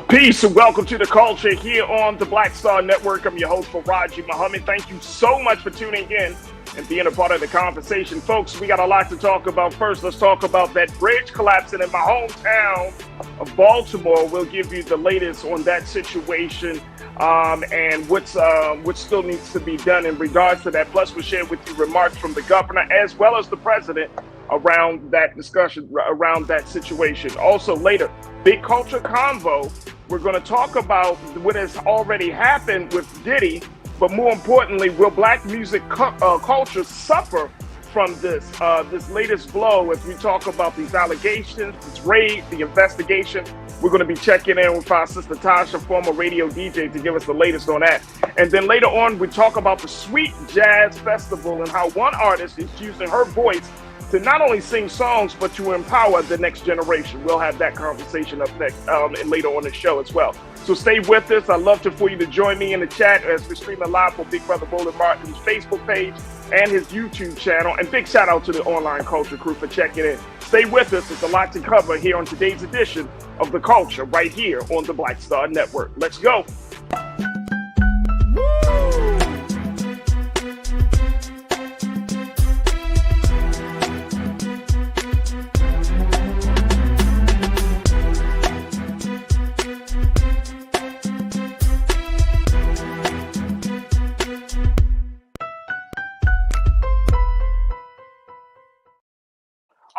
Peace and welcome to the culture here on the Black Star Network. I'm your host, Farajii. Thank you so much for tuning in and being a part of the conversation. Folks, we got a lot to talk about. First, let's talk about that bridge collapsing in my hometown of Baltimore. We'll give you the latest on that situation and what still needs to be done in regards to that. Plus, we'll share with you remarks from the governor as well as the president around that discussion, around that situation. Also, later, big culture convo. We're going to talk about what has already happened with Diddy, but more importantly, will black music culture suffer from this latest blow as we talk about these allegations, this raid, the investigation. We're going to be checking in with our sister Tasha, former radio DJ, to give us the latest on that. And then later on, we talk about the Sweet Jazz Festival and how one artist is using her voice to not only sing songs, but to empower the next generation. We'll have that conversation up next and later on the show as well. So stay with us. I'd love for you to join me in the chat as we're streaming live on Big Brother Roland Martin's Facebook page and his YouTube channel. And big shout out to the online culture crew for checking in. Stay with us. It's a lot to cover here on today's edition of The Culture right here on the Black Star Network. Let's go.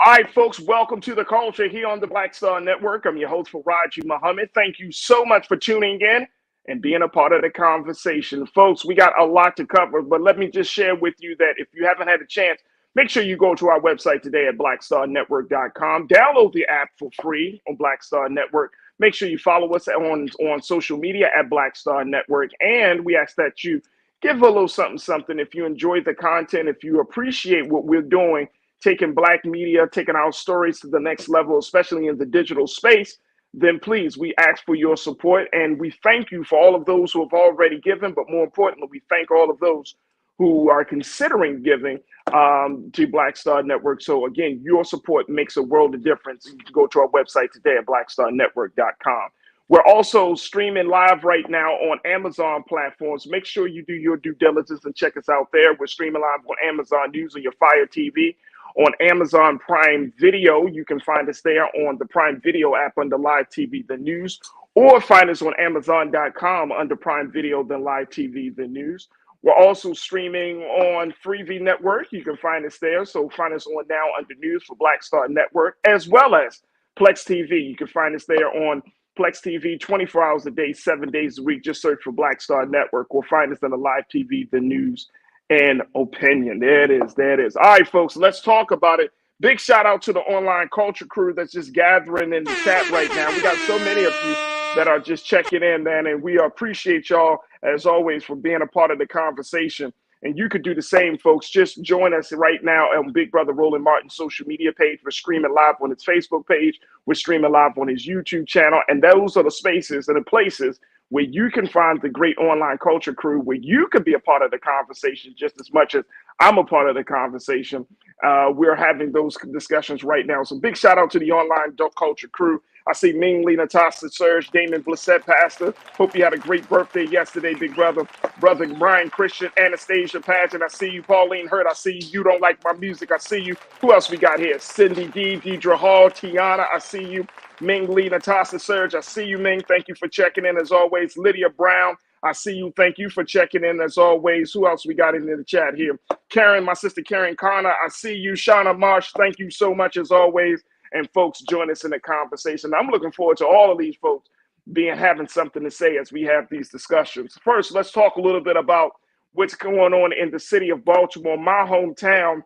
All right, folks, welcome to The Culture here on the Black Star Network. I'm your host, Farajii. Thank you so much for tuning in and being a part of the conversation. Folks, we got a lot to cover, but let me just share with you that if you haven't had a chance, make sure you go to our website today at blackstarnetwork.com. Download the app for free on Black Star Network. Make sure you follow us on social media at Black Star Network. And we ask that you give a little something if you enjoy the content, if you appreciate what we're doing, taking black media, taking our stories to the next level, especially in the digital space, then please, we ask for your support. And we thank you for all of those who have already given, but more importantly, we thank all of those who are considering giving to Black Star Network. So again, your support makes a world of difference. You can go to our website today at blackstarnetwork.com. We're also streaming live right now on Amazon platforms. Make sure you do your due diligence and check us out there. We're streaming live on Amazon News on your Fire TV. On Amazon Prime Video, you can find us there on the Prime Video app under Live TV, The News, or find us on Amazon.com under Prime Video, then Live TV, The News. We're also streaming on Freevee Network. You can find us there. So find us on now under News for Black Star Network, as well as Plex TV. You can find us there on Plex TV 24 hours a day, 7 days a week. Just search for Black Star Network, or find us on the Live TV, The News, and Opinion. There it is. There it is. All right, folks, let's talk about it. Big shout out to the online culture crew that's just gathering in the chat right now. We got so many of you that are just checking in, man, and we appreciate y'all, as always, for being a part of the conversation. And you could do the same, folks. Just join us right now on Big Brother Roland Martin's social media page. We're streaming live on his Facebook page. We're streaming live on his YouTube channel. And those are the spaces and the places where you can find the great online culture crew, where you could be a part of the conversation just as much as I'm a part of the conversation. We're having those discussions right now. So big shout out to the online culture crew. I see Ming, Lee, Natasha, Serge, Damon, Blissett, Pastor. Hope you had a great birthday yesterday, big brother. Brother Brian, Christian, Anastasia, Pageant. I see you. Pauline Hurt. I see you. You don't like my music. I see you. Who else we got here? Cindy D, Deidre Hall, Tiana. I see you. Ming, Lee, Natasha, Serge. I see you, Ming. Thank you for checking in as always. Lydia Brown. I see you. Thank you for checking in as always. Who else we got in the chat here? Karen, my sister Karen Connor. I see you. Shauna Marsh. Thank you so much as always. And folks, join us in the conversation. I'm looking forward to all of these folks having something to say as we have these discussions. First, let's talk a little bit about what's going on in the city of Baltimore, my hometown,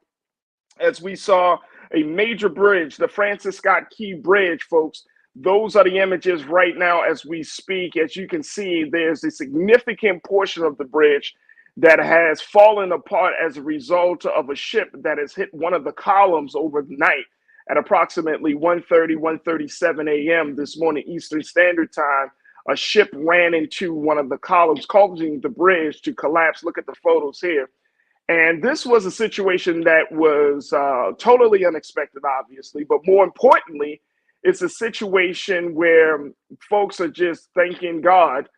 as we saw a major bridge, the Francis Scott Key Bridge, folks. Those are the images right now as we speak. As you can see, there's a significant portion of the bridge that has fallen apart as a result of a ship that has hit one of the columns overnight at approximately 1:30, 1:37 a.m. this morning, Eastern Standard Time. A ship ran into one of the columns, causing the bridge to collapse. Look at the photos here. And this was a situation that was totally unexpected, obviously, but more importantly, it's a situation where folks are just thanking God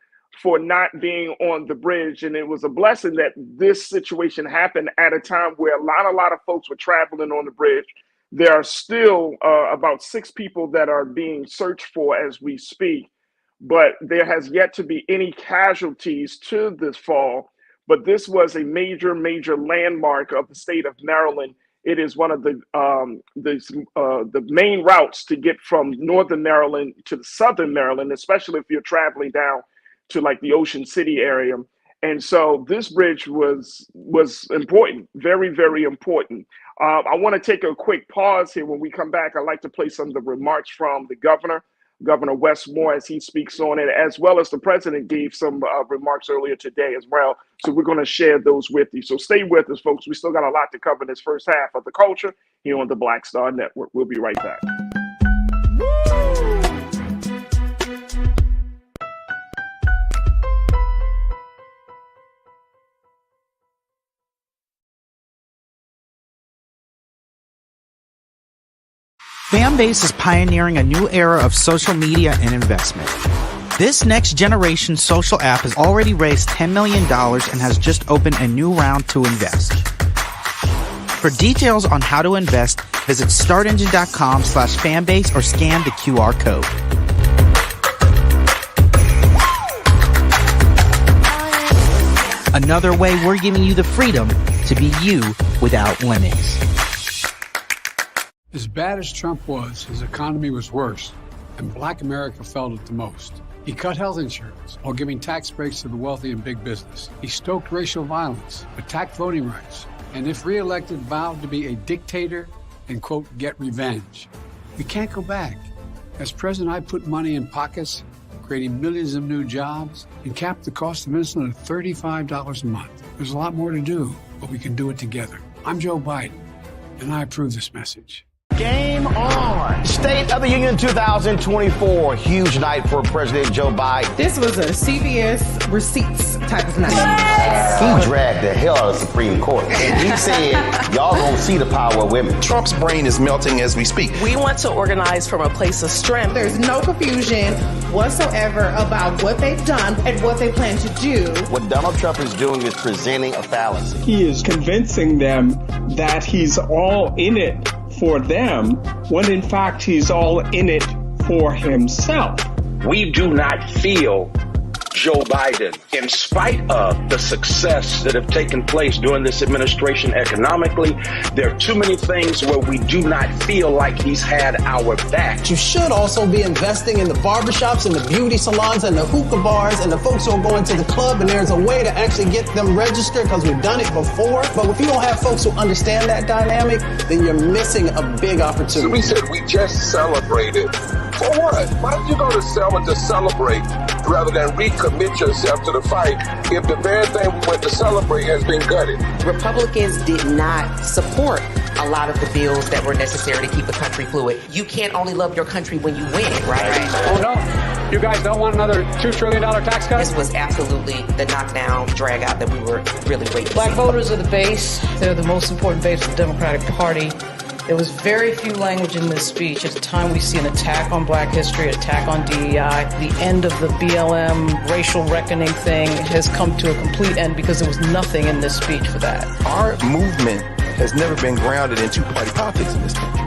for not being on the bridge. And it was a blessing that this situation happened at a time where a lot of folks were traveling on the bridge. There are still about 6 people that are being searched for as we speak, but there has yet to be any casualties to this fall. But this was a major, major landmark of the state of Maryland. It is one of the main routes to get from northern Maryland to southern Maryland, especially if you're traveling down to like the Ocean City area. And so this bridge was important, very, very important. I want to take a quick pause here. When we come back, I'd like to play some of the remarks from the Governor Westmore, as he speaks on it, as well as the president gave some remarks earlier today as well. So we're going to share those with you. So stay with us, folks. We still got a lot to cover in this first half of The Culture here on the Black Star Network. We'll be right back. Fanbase is pioneering a new era of social media and investment. This next generation social app has already raised $10 million and has just opened a new round to invest. For details on how to invest, visit startengine.com/fanbase or scan the QR code. Another way we're giving you the freedom to be you without limits. As bad as Trump was, his economy was worse, and Black America felt it the most. He cut health insurance while giving tax breaks to the wealthy and big business. He stoked racial violence, attacked voting rights, and if reelected, vowed to be a dictator and, quote, get revenge. We can't go back. As president, I put money in pockets, creating millions of new jobs, and capped the cost of insulin at $35 a month. There's a lot more to do, but we can do it together. I'm Joe Biden, and I approve this message. Game on. State of the Union 2024. Huge night for President Joe Biden. This was a CBS receipts type of night. He dragged the hell out of the Supreme Court. And he said, y'all gonna see the power of women. Trump's brain is melting as we speak. We want to organize from a place of strength. There's no confusion whatsoever about what they've done and what they plan to do. What Donald Trump is doing is presenting a fallacy. He is convincing them that he's all in it for them, when in fact he's all in it for himself. We do not feel Joe Biden, in spite of the success that have taken place during this administration economically. There are too many things where we do not feel like he's had our back. You should also be investing in the barbershops and the beauty salons and the hookah bars and the folks who are going to the club, and there's a way to actually get them registered because we've done it before. But if you don't have folks who understand that dynamic, then you're missing a big opportunity. So we said we just celebrated. For what? Why don't you go to celebrate rather than recommit yourself to the fight if the very thing we went to celebrate has been gutted? Republicans did not support a lot of the bills that were necessary to keep the country fluid. You can't only love your country when you win it, right? Oh, no. You guys don't want another $2 trillion tax cut? This was absolutely the knockdown, drag out that we were really waiting for. Black voters are the base. They're the most important base of the Democratic Party. There was very few language in this speech. At a time we see an attack on Black history, attack on DEI. The end of the BLM racial reckoning thing has come to a complete end because there was nothing in this speech for that. Our movement has never been grounded in two-party politics in this country.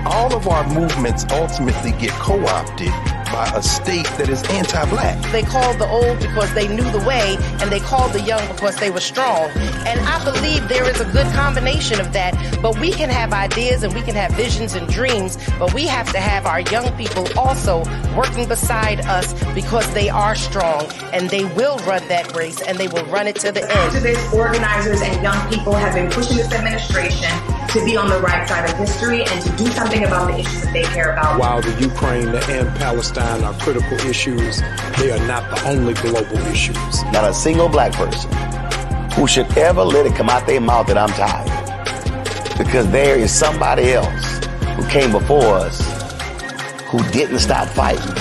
All of our movements ultimately get co-opted by a state that is anti-Black. They called the old because they knew the way, and they called the young because they were strong. And I believe there is a good combination of that, but we can have ideas and we can have visions and dreams, but we have to have our young people also working beside us because they are strong, and they will run that race, and they will run it to the end. Activists, organizers, and young people have been pushing this administration to be on the right side of history and to do something about the issues that they care about. While the Ukraine and Palestine are critical issues, they are not the only global issues. Not a single Black person who should ever let it come out their mouth that I'm tired. Because there is somebody else who came before us who didn't stop fighting.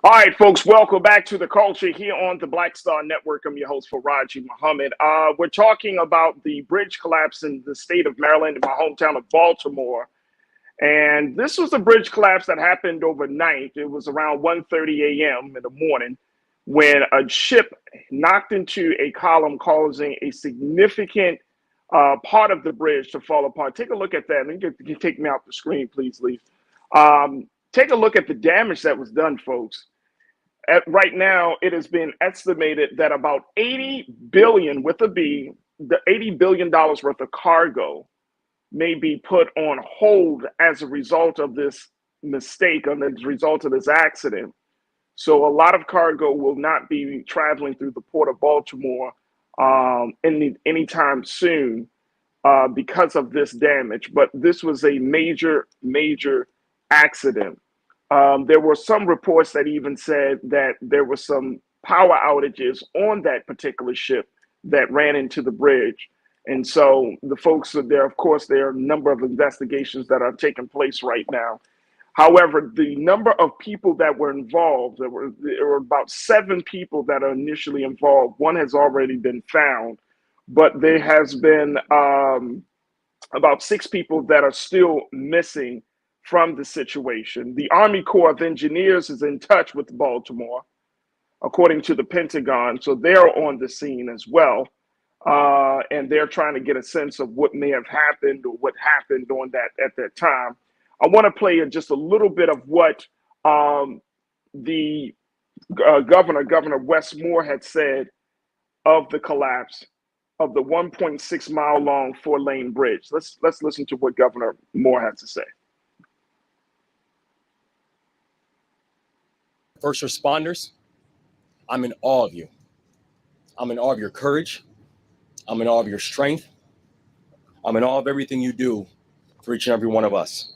All right, folks, welcome back to The Culture here on the Black Star Network. I'm your host, Farajii Muhammad. We're talking about the bridge collapse in the state of Maryland, in my hometown of Baltimore. And this was a bridge collapse that happened overnight. It was around 1:30 a.m. in the morning when a ship knocked into a column, causing a significant part of the bridge to fall apart. Take a look at that. And you can take me off the screen, please, Lee. Take a look at the damage that was done, folks. Right now, it has been estimated that about 80 billion with a B, the $80 billion worth of cargo may be put on hold as a result of this mistake, as a result of this accident. So a lot of cargo will not be traveling through the port of Baltimore anytime soon because of this damage. But this was a major, major accident. There were some reports that even said that there were some power outages on that particular ship that ran into the bridge. And so the folks are there, of course, there are a number of investigations that are taking place right now. However, the number of people that were involved, there were about 7 people that are initially involved. One has already been found, but there has been about 6 people that are still missing from the situation. The Army Corps of Engineers is in touch with Baltimore, according to the Pentagon. So they're on the scene as well. And they're trying to get a sense of what may have happened or what happened on that at that time. I want to play just a little bit of what the Governor Wes Moore had said of the collapse of the 1.6 mile long 4-lane bridge. Let's listen to what Governor Moore has to say. First responders, I'm in awe of you. I'm in awe of your courage. I'm in awe of your strength. I'm in awe of everything you do for each and every one of us.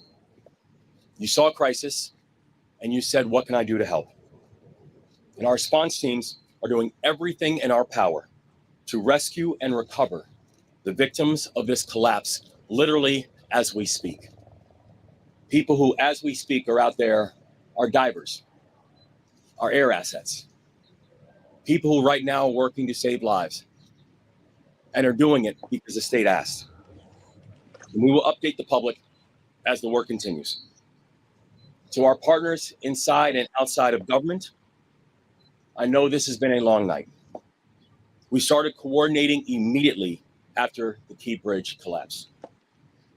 You saw a crisis and you said, what can I do to help? And our response teams are doing everything in our power to rescue and recover the victims of this collapse, literally as we speak. People who, as we speak, are out there are divers, are air assets, people who right now are working to save lives and are doing it because the state asked. And we will update the public as the work continues. To our partners inside and outside of government, I know this has been a long night. We started coordinating immediately after the Key Bridge collapse.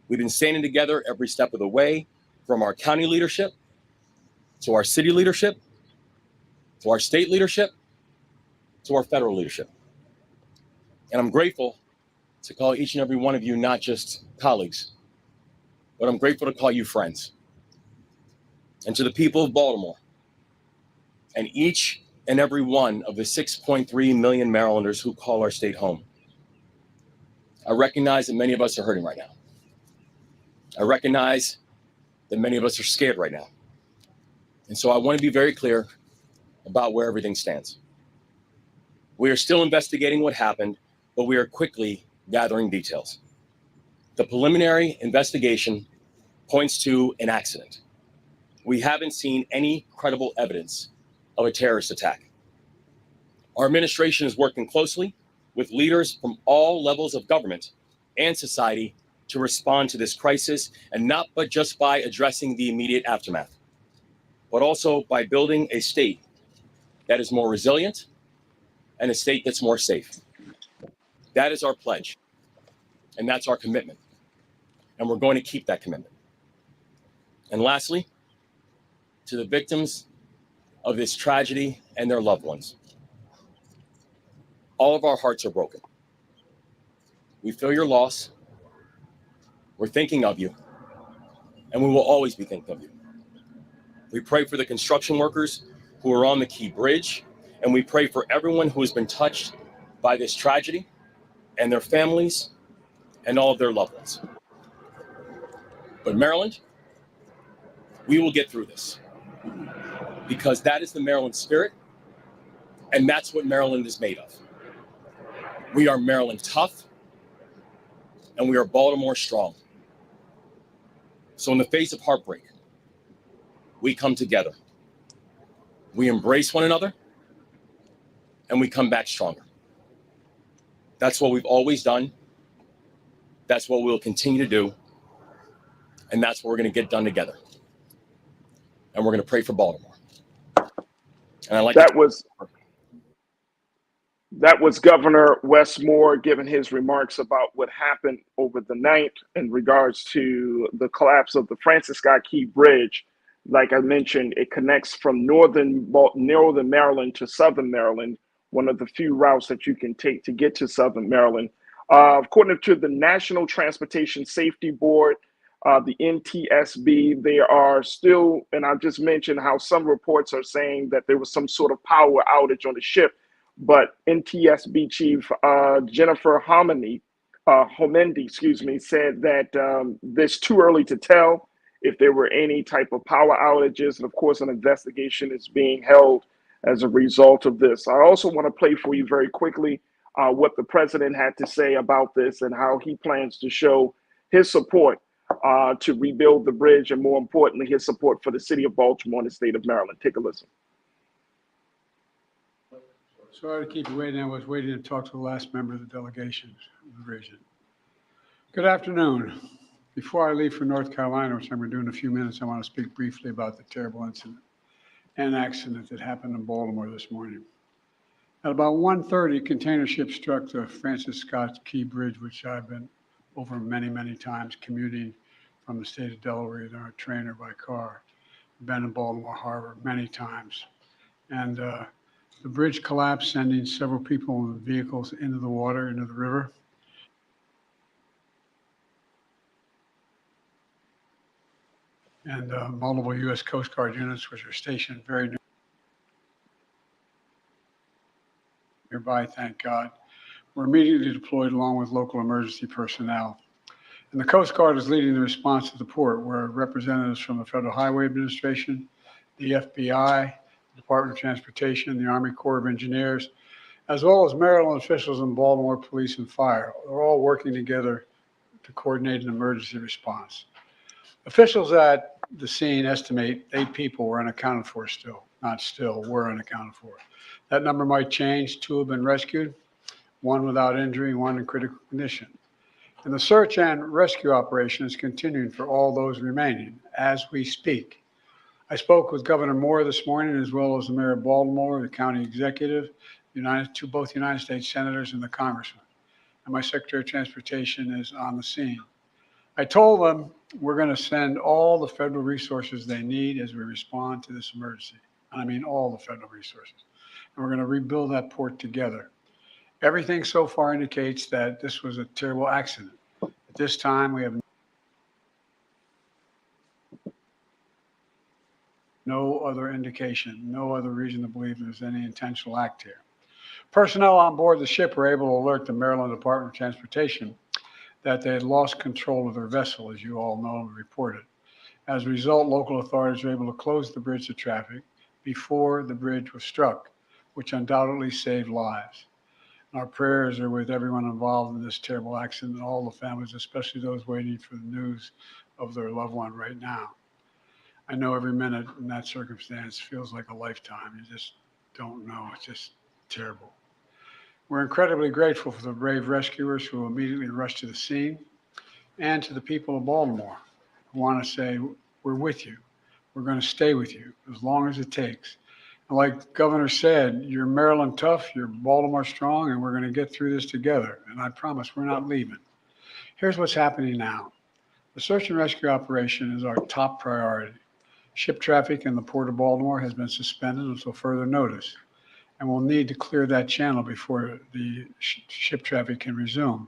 We've been standing together every step of the way, from our county leadership, to our city leadership, to our state leadership, to our federal leadership. And I'm grateful to call each and every one of you not just colleagues, but I'm grateful to call you friends. And to the people of Baltimore, and each and every one of the 6.3 million Marylanders who call our state home, I recognize that many of us are hurting right now. I recognize that many of us are scared right now. And so I want to be very clear about where everything stands. We are still investigating what happened, but we are quickly gathering details. The preliminary investigation points to an accident. We haven't seen any credible evidence of a terrorist attack. Our administration is working closely with leaders from all levels of government and society to respond to this crisis, and not but just by addressing the immediate aftermath, but also by building a state that is more resilient and a state that's more safe. That is our pledge, and that's our commitment, and we're going to keep that commitment. And lastly, to the victims of this tragedy and their loved ones, all of our hearts are broken. We feel your loss. We're thinking of you, and we will always be thinking of you. We pray for the construction workers who are on the Key Bridge, and we pray for everyone who has been touched by this tragedy and their families and all of their loved ones. But Maryland, we will get through this, because that is the Maryland spirit, and that's what Maryland is made of. We are Maryland tough, and we are Baltimore strong. So in the face of heartbreak, we come together. we embrace one another, and we come back stronger. That's what we've always done. That's what we'll continue to do. And that's what we're going to get done together. And we're going to pray for Baltimore. And I like that was Governor Wes Moore giving his remarks about what happened over the night in regards to the collapse of the Francis Scott Key Bridge. Like I mentioned, it connects from northern Maryland to southern Maryland, one of the few routes that you can take to get to southern Maryland. According to the National Transportation Safety Board, the NTSB, they are still, and I just mentioned how some reports are saying that there was some sort of power outage on the ship, but NTSB Chief Jennifer Homendy, said that it's too early to tell if there were any type of power outages. And of course, an investigation is being held as a result of this. I also want to play for you very quickly what the president had to say about this and how he plans to show his support to rebuild the bridge, and more importantly, his support for the city of Baltimore and the state of Maryland. Take a listen. Sorry to keep you waiting. I was waiting to talk to the last member of the delegation of the region. Good afternoon. Before I leave for North Carolina, which I'm going to do in a few minutes, I want to speak briefly about the terrible incident and accident that happened in Baltimore this morning. At about 1:30, a container ship struck the Francis Scott Key Bridge, which I've been over many, many times, commuting from the state of Delaware on a train or by car. I've been in Baltimore Harbor many times. And the bridge collapsed, sending several people and vehicles into the water, into the river. And multiple U.S. Coast Guard units, which are stationed very nearby, thank God, were immediately deployed along with local emergency personnel. And the Coast Guard is leading the response to the port, where representatives from the Federal Highway Administration, the FBI, the Department of Transportation, the Army Corps of Engineers, as well as Maryland officials and Baltimore Police and Fire, are all working together to coordinate an emergency response. Officials at the scene estimate 8 people were unaccounted for were unaccounted for. That number might change. 2 have been rescued, 1 without injury, 1 in critical condition. And the search and rescue operation is continuing for all those remaining as we speak. I spoke with Governor Moore this morning, as well as the Mayor of Baltimore, the county executive, both United States senators and the congressman. And my Secretary of Transportation is on the scene. I told them we're going to send all the federal resources they need as we respond to this emergency. And I mean all the federal resources. And we're going to rebuild that port together. Everything so far indicates that this was a terrible accident. At this time, we have no other indication, no other reason to believe there's any intentional act here. Personnel on board the ship were able to alert the Maryland Department of Transportation that they had lost control of their vessel, as you all know and reported. As a result, local authorities were able to close the bridge to traffic before the bridge was struck, which undoubtedly saved lives. Our prayers are with everyone involved in this terrible accident and all the families, especially those waiting for the news of their loved one right now. I know every minute in that circumstance feels like a lifetime. You just don't know. It's just terrible. We're incredibly grateful for the brave rescuers who immediately rushed to the scene, and to the people of Baltimore who want to say, we're with you. We're going to stay with you as long as it takes. And like the governor said, you're Maryland tough, you're Baltimore strong, and we're going to get through this together. And I promise we're not leaving. Here's what's happening now. The search and rescue operation is our top priority. Ship traffic in the Port of Baltimore has been suspended until further notice, and we'll need to clear that channel before the ship traffic can resume.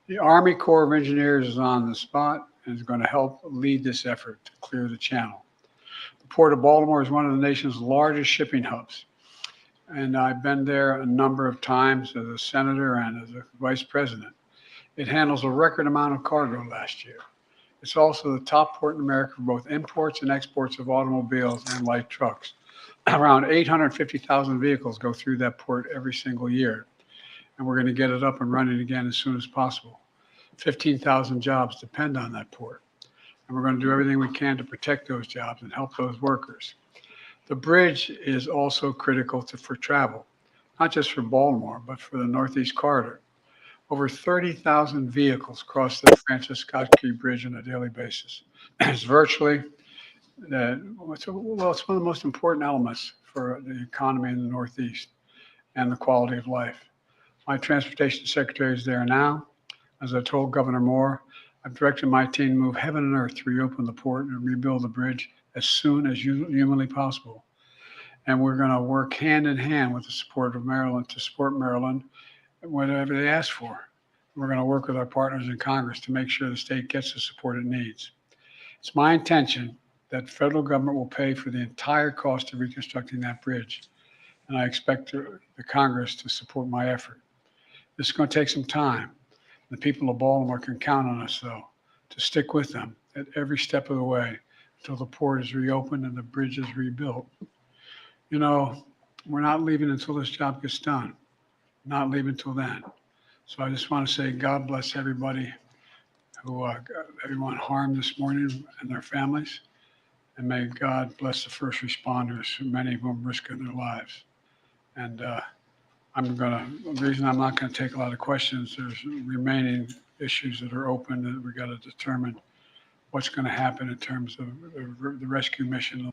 The Army Corps of Engineers is on the spot and is going to help lead this effort to clear the channel. The Port of Baltimore is one of the nation's largest shipping hubs, and I've been there a number of times as a senator and as a vice president. It handles a record amount of cargo last year. It's also the top port in America for both imports and exports of automobiles and light trucks. Around 850,000 vehicles go through that port every single year, and we're going to get it up and running again as soon as possible. 15,000 jobs depend on that port, and we're going to do everything we can to protect those jobs and help those workers. The bridge is also critical for travel, not just for Baltimore, but for the Northeast Corridor. Over 30,000 vehicles cross the Francis Scott Key Bridge on a daily basis. It's virtually, it's one of the most important elements for the economy in the Northeast and the quality of life. My transportation secretary is there now. As I told Governor Moore, I've directed my team to move heaven and earth to reopen the port and rebuild the bridge as soon as humanly possible. And we're going to work hand in hand with the support of Maryland to support Maryland whatever they ask for. We're going to work with our partners in Congress to make sure the state gets the support it needs. It's my intention that the federal government will pay for the entire cost of reconstructing that bridge. And I expect the Congress to support my effort. This is going to take some time. The people of Baltimore can count on us, though, to stick with them at every step of the way until the port is reopened and the bridge is rebuilt. You know, we're not leaving until this job gets done. Not leaving until then. So I just want to say God bless everybody everyone harmed this morning and their families. And may God bless the first responders, who many of them risking their lives. And the reason I'm not going to take a lot of questions, there's remaining issues that are open that we got to determine what's going to happen in terms of the rescue mission.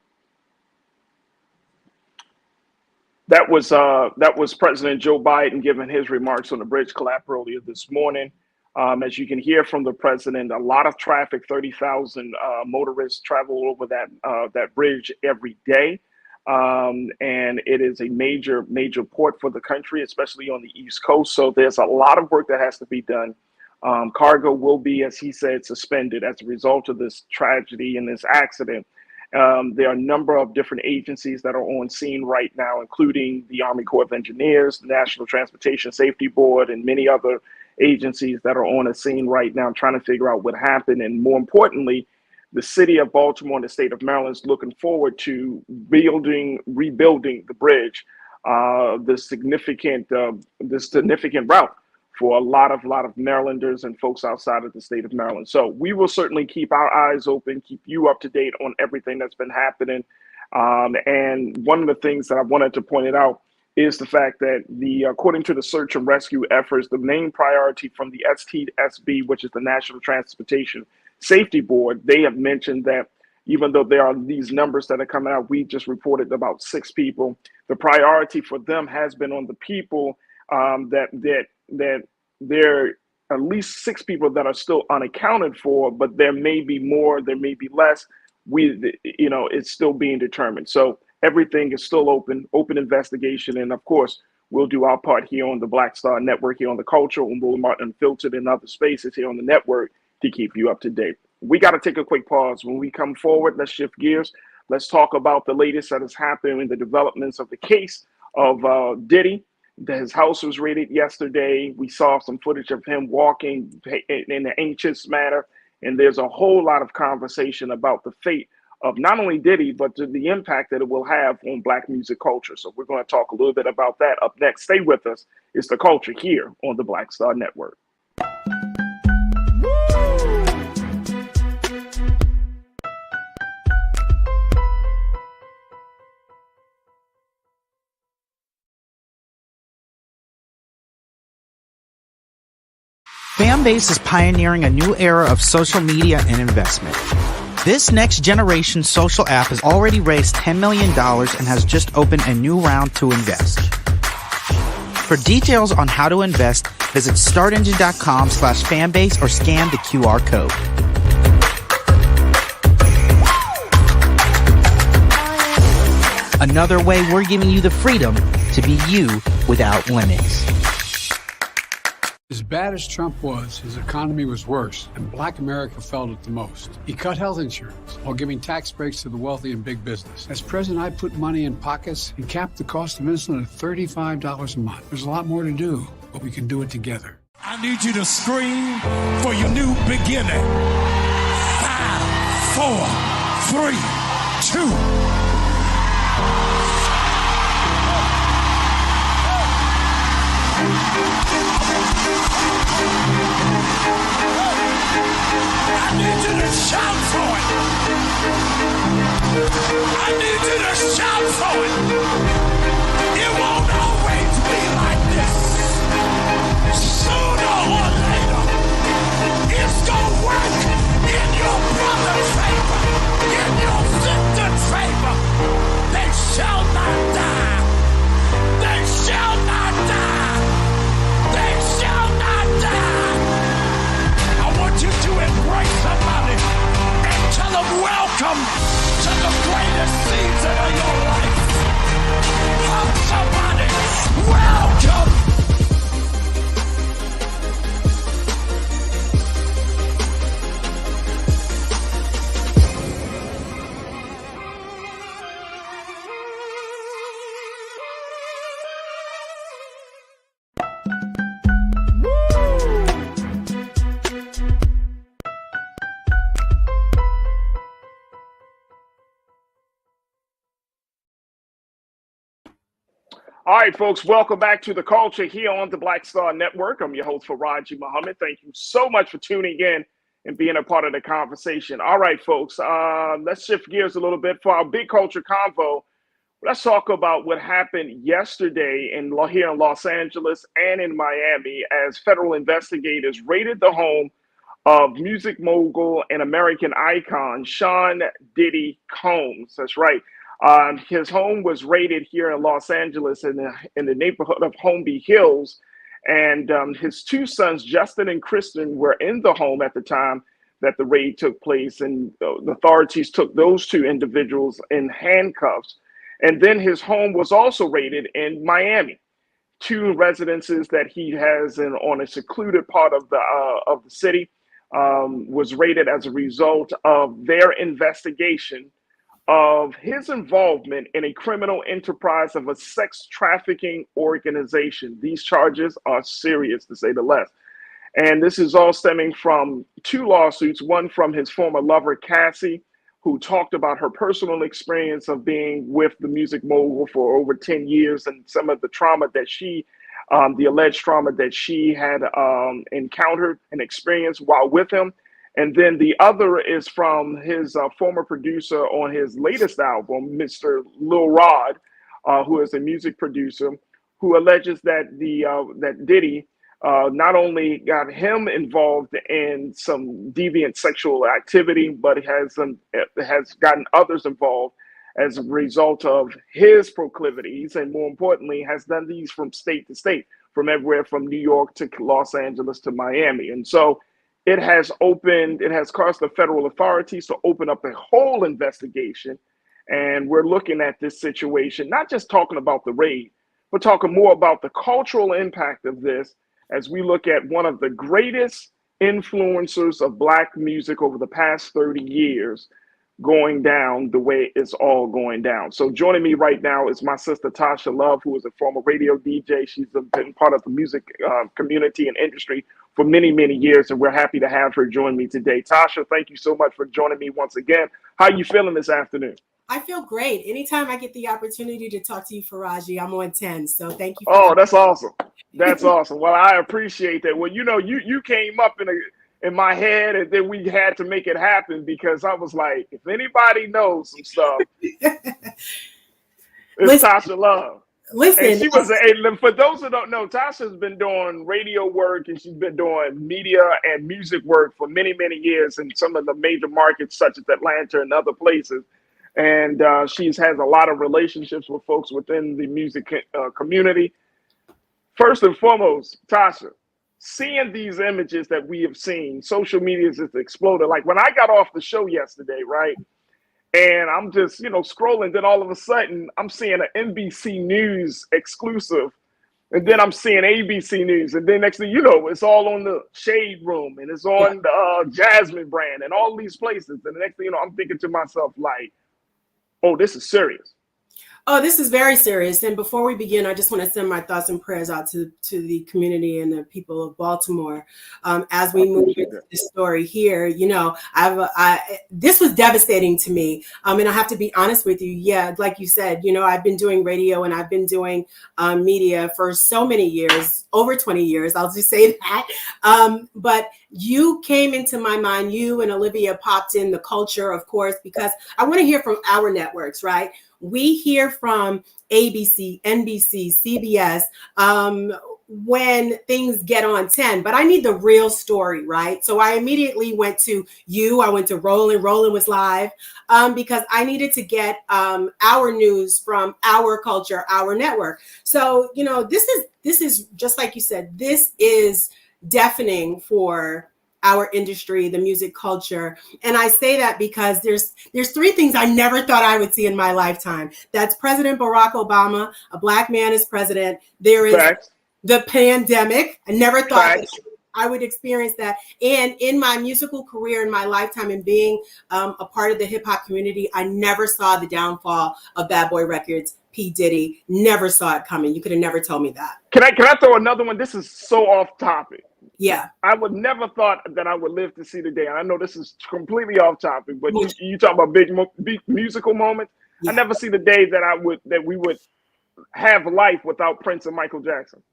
That was President Joe Biden giving his remarks on the bridge collapse earlier this morning. As you can hear from the president, a lot of traffic, 30,000 motorists travel over that bridge every day. And it is a major port for the country, especially on the East Coast. So there's a lot of work that has to be done. Cargo will be, as he said, suspended as a result of this tragedy and this accident. There are a number of different agencies that are on scene right now, including the Army Corps of Engineers, the National Transportation Safety Board, and many other agencies that are on the scene right now trying to figure out what happened. And more importantly, the city of Baltimore and the state of Maryland is looking forward to rebuilding the bridge, this significant route for a lot of Marylanders and folks outside of the state of Maryland. So we will certainly keep our eyes open, keep you up to date on everything that's been happening. And one of the things that I wanted to point it out is the fact that according to the search and rescue efforts, the main priority from the STSB, which is the National Transportation Safety Board, they have mentioned that even though there are these numbers that are coming out, we just reported about 6 people. The priority for them has been on the people that there are at least 6 people that are still unaccounted for, but there may be more, there may be less. It's still being determined. So everything is still open investigation. And of course, we'll do our part here on the Black Star Network, here on the Culture, and we'll Unfiltered in other spaces here on the network to keep you up to date. We got to take a quick pause. When we come forward, let's shift gears. Let's talk about the latest that has happened in the developments of the case of Diddy. His house was raided yesterday. We saw some footage of him walking in an anxious manner. And there's a whole lot of conversation about the fate of not only Diddy, but the impact that it will have on Black music culture. So we're going to talk a little bit about that up next. Stay with us. It's The Culture here on the Black Star Network. Fanbase is pioneering a new era of social media and investment. This next generation social app has already raised $10 million and has just opened a new round to invest. For details on how to invest, visit startengine.com/fanbase or scan the QR code. Another way we're giving you the freedom to be you without limits. As bad as Trump was, his economy was worse, and Black America felt it the most. He cut health insurance while giving tax breaks to the wealthy and big business. As president, I put money in pockets and capped the cost of insulin at $35 a month. There's a lot more to do, but we can do it together. I need you to scream for your new beginning. 5, 4, 3, 2. I need you to shout for it. I need you to shout for it. It won't always be like this. Sooner or later, it's gonna work in your brother's favor, in your sister's favor. They shall not die. They shall not die. They shall not die. I want you to embrace somebody and tell them welcome to the greatest season of your life. Hug somebody. Welcome. All right, folks, welcome back to The Culture here on the Black Star Network. I'm your host, Farajii Muhammad. Thank you so much for tuning in and being a part of the conversation. All right, folks, let's shift gears a little bit for our big culture convo. Let's talk about what happened yesterday here in Los Angeles and in Miami as federal investigators raided the home of music mogul and American icon Sean Diddy Combs. That's right. His home was raided here in Los Angeles in the neighborhood of Holmby Hills. And his two sons, Justin and Kristen, were in the home at the time that the raid took place. And the authorities took those two individuals in handcuffs. And then his home was also raided in Miami. Two residences that he has on a secluded part of the city was raided as a result of their investigation of his involvement in a criminal enterprise of a sex trafficking organization. These charges are serious, to say the least. And this is all stemming from two lawsuits, one from his former lover, Cassie, who talked about her personal experience of being with the music mogul for over 10 years and some of the trauma that the alleged trauma that she had encountered and experienced while with him. And then the other is from his former producer on his latest album, Mr. Lil Rod, who is a music producer, who alleges that that Diddy not only got him involved in some deviant sexual activity, but has gotten others involved as a result of his proclivities, and more importantly, has done these from state to state, from everywhere from New York to Los Angeles to Miami. And so it has caused the federal authorities to open up a whole investigation. And we're looking at this situation, not just talking about the raid, but talking more about the cultural impact of this as we look at one of the greatest influencers of Black music over the past 30 years going down the way it's all going down. So joining me right now is my sister Tasha Love, who is a former radio DJ. She's been part of the music community and industry for many, many years, and we're happy to have her join me today. Tasha, thank you so much for joining me once again. How are you feeling this afternoon? I feel great. Anytime I get the opportunity to talk to you, Farajii, I'm on 10. So thank you. That's awesome. That's awesome. Well, I appreciate that. Well, you came up in my head, and then we had to make it happen because I was like, if anybody knows some stuff, it's Tasha Love. Listen, and she was for those who don't know, Tasha's been doing radio work and she's been doing media and music work for many, many years in some of the major markets such as Atlanta and other places. And she has a lot of relationships with folks within the music community. First and foremost, Tasha, seeing these images that we have seen, social media has just exploded. Like when I got off the show yesterday, right? And I'm just, scrolling. Then all of a sudden, I'm seeing an NBC News exclusive. And then I'm seeing ABC News. And then next thing you know, it's all on the Shade Room. And it's on the Jasmine brand and all these places. And the next thing you know, I'm thinking to myself, like, oh, this is serious. Oh, this is very serious. And before we begin, I just want to send my thoughts and prayers out to the community and the people of Baltimore as we move into this story here. This was devastating to me. And I have to be honest with you. Yeah, like you said, I've been doing radio and I've been doing media for so many years, over 20 years. I'll just say that. But you came into my mind. You and Olivia popped in the culture, of course, because I want to hear from our networks, right? We hear from ABC, NBC, CBS, when things get on 10, but I need the real story, right? So I immediately went to you. I went to Roland. Roland was live because I needed to get our news from our culture, our network. So, you know, this is just like you said, this is deafening for our industry, the music culture. And I say that because there's three things I never thought I would see in my lifetime. That's President Barack Obama, a Black man is president. There is the pandemic. I never thought that I would experience that. And in my musical career, in my lifetime, and being a part of the hip hop community, I never saw the downfall of Bad Boy Records, P. Diddy. Never saw it coming. You could have never told me that. Can I throw another one? This is so off topic. Yeah. I would never thought that I would live to see the day. And I know this is completely off topic, but you talk about big musical moments. Yeah. I never see the day that we would have life without Prince and Michael Jackson.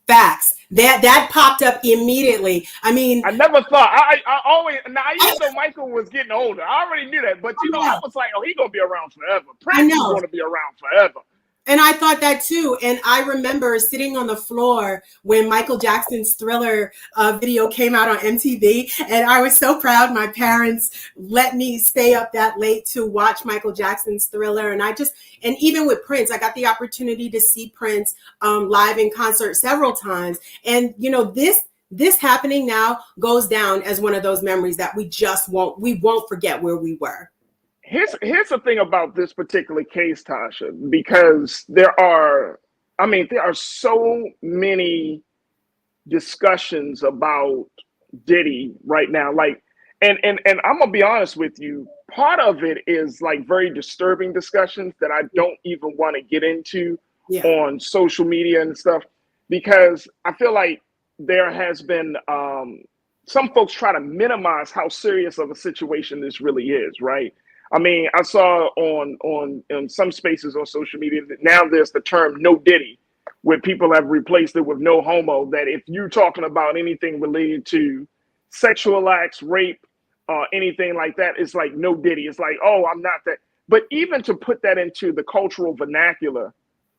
Facts. That popped up immediately. I mean, I never thought. I always, now even though Michael was getting older, I already knew that. But you know, I was like, oh, he's gonna be around forever. Prince is gonna be around forever. And I thought that too. And I remember sitting on the floor when Michael Jackson's Thriller video came out on MTV. And I was so proud my parents let me stay up that late to watch Michael Jackson's Thriller. And and even with Prince, I got the opportunity to see Prince live in concert several times. And, you know, this happening now goes down as one of those memories that we won't forget where we were. Here's the thing about this particular case, Tasha, because there are so many discussions about Diddy right now. Like, and I'm gonna be honest with you, part of it is like very disturbing discussions that I don't even want to get into on social media and stuff, because I feel like there has been some folks try to minimize how serious of a situation this really is, right? I mean, I saw on some spaces on social media that now there's the term "no Diddy," where people have replaced it with "no homo." That if you're talking about anything related to sexual acts, rape, anything like that, it's like "no Diddy." It's like, oh, I'm not that. But even to put that into the cultural vernacular,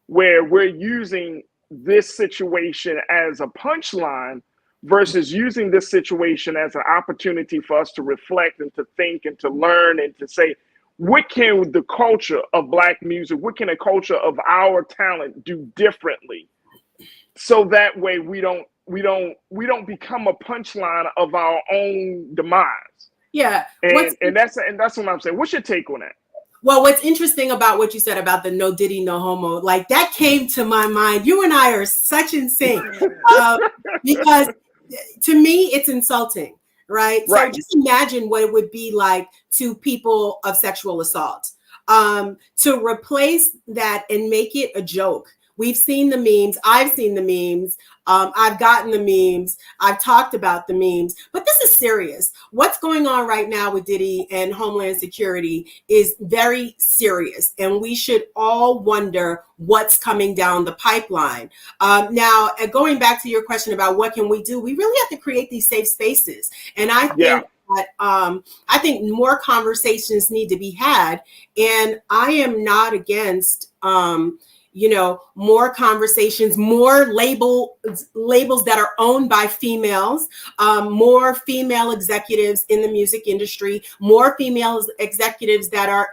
where we're using this situation as a punchline versus using this situation as an opportunity for us to reflect and to think and to learn and to say, what can the culture of Black music, what can a culture of our talent do differently? So that way we don't become a punchline of our own demise. Yeah. And that's what I'm saying. What's your take on that? Well, what's interesting about what you said about the "no Diddy, no homo," like that came to my mind. You and I are such in sync because to me, it's insulting, right? So just imagine what it would be like to people of sexual assault. To replace that and make it a joke. We've seen the memes. I've seen the memes. I've gotten the memes. I've talked about the memes. But this is serious. What's going on right now with Diddy and Homeland Security is very serious. And we should all wonder what's coming down the pipeline. Now, going back to your question about what can we do, we really have to create these safe spaces. And I think that I think more conversations need to be had. And I am not against more conversations, more labels that are owned by females, more female executives in the music industry, more female executives that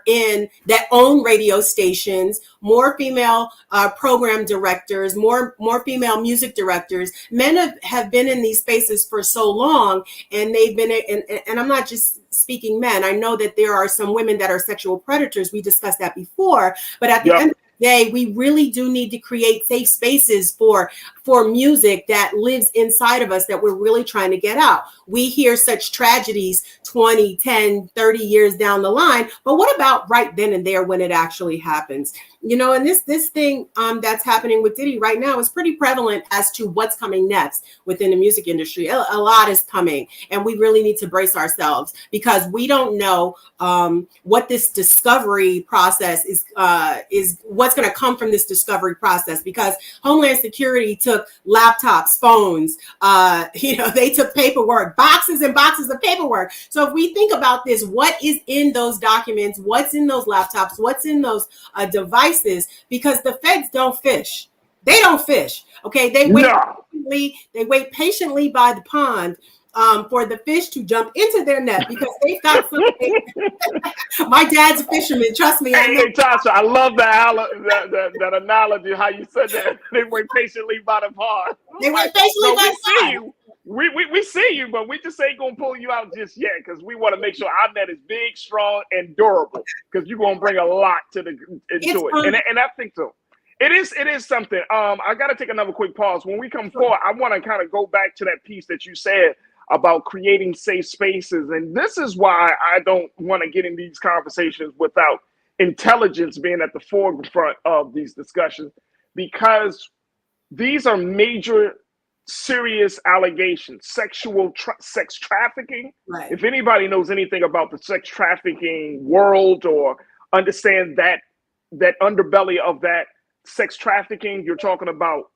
own radio stations, more female program directors, more female music directors. Men have been in these spaces for so long, and they've been, and I'm not just speaking men. I know that there are some women that are sexual predators. We discussed that before, but at the end of the day, we really do need to create safe spaces for music that lives inside of us that we're really trying to get out. We hear such tragedies 20, 10, 30 years down the line, but what about right then and there when it actually happens? And this thing that's happening with Diddy right now is pretty prevalent as to what's coming next within the music industry. A lot is coming, and we really need to brace ourselves because we don't know what this discovery process is what's going to come from this discovery process, because Homeland Security took took laptops, phones, they took paperwork, boxes and boxes of paperwork. So if we think about this, what is in those documents? What's in those laptops? What's in those devices? Because the feds don't fish. They don't fish. Okay, they wait patiently by the pond for the fish to jump into their net because they've got something. My dad's a fisherman. Trust me. Hey, Tasha, I love that analogy. How you said that? They wait patiently by the pond. They wait patiently by the pond. You. We see you, but we just ain't gonna pull you out just yet because we want to make sure our net is big, strong, and durable. Because you're gonna bring a lot into it, and I think so. It is something. I got to take another quick pause. When we come forward, I want to kind of go back to that piece that you said about creating safe spaces. And this is why I don't want to get in these conversations without intelligence being at the forefront of these discussions, because these are major, serious allegations, sex trafficking. Right. If anybody knows anything about the sex trafficking world or understand that underbelly of that sex trafficking, you're talking about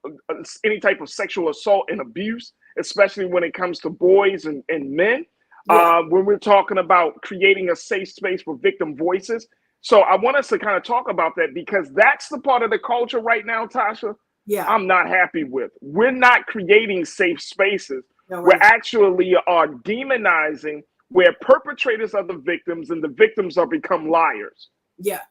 any type of sexual assault and abuse, especially when it comes to boys and men. Yeah. When we're talking about creating a safe space for victim voices. So I want us to kind of talk about that, because that's the part of the culture right now, Tasha, I'm not happy with. We're not creating safe spaces. No, we're actually are demonizing where perpetrators are the victims and the victims are become liars. Yeah.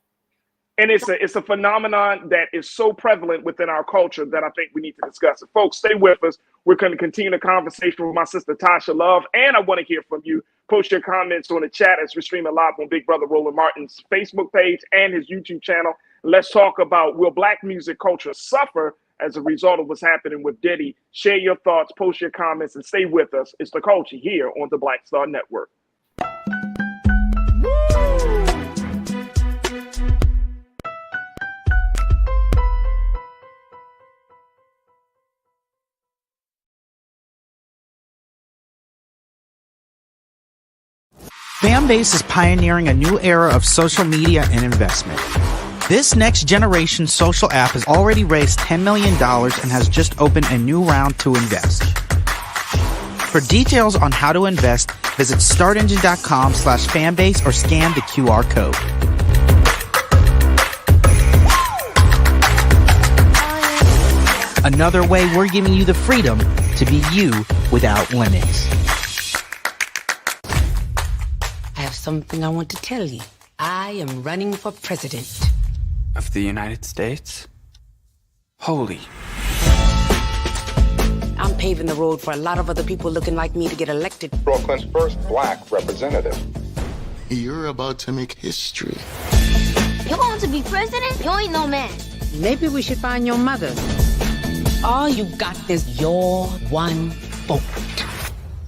And it's a phenomenon that is so prevalent within our culture that I think we need to discuss it. Folks, stay with us. We're going to continue the conversation with my sister Tasha Love, and I want to hear from you. Post your comments on the chat as we're streaming live on Big Brother Roland Martin's Facebook page and his YouTube channel. Let's talk about, will Black music culture suffer as a result of what's happening with Diddy? Share your thoughts, post your comments, and stay with us. It's The Culture here on the Black Star Network. Fanbase is pioneering a new era of social media and investment. This next generation social app has already raised $10 million and has just opened a new round to invest. For details on how to invest, visit startengine.com/fanbase or scan the QR code. Another way we're giving you the freedom to be you without limits. I have something I want to tell you. I am running for president. Of the United States? Holy. I'm paving the road for a lot of other people looking like me to get elected. Brooklyn's first Black representative. You're about to make history. You want to be president? You ain't no man. Maybe we should find your mother. All you got is your one vote.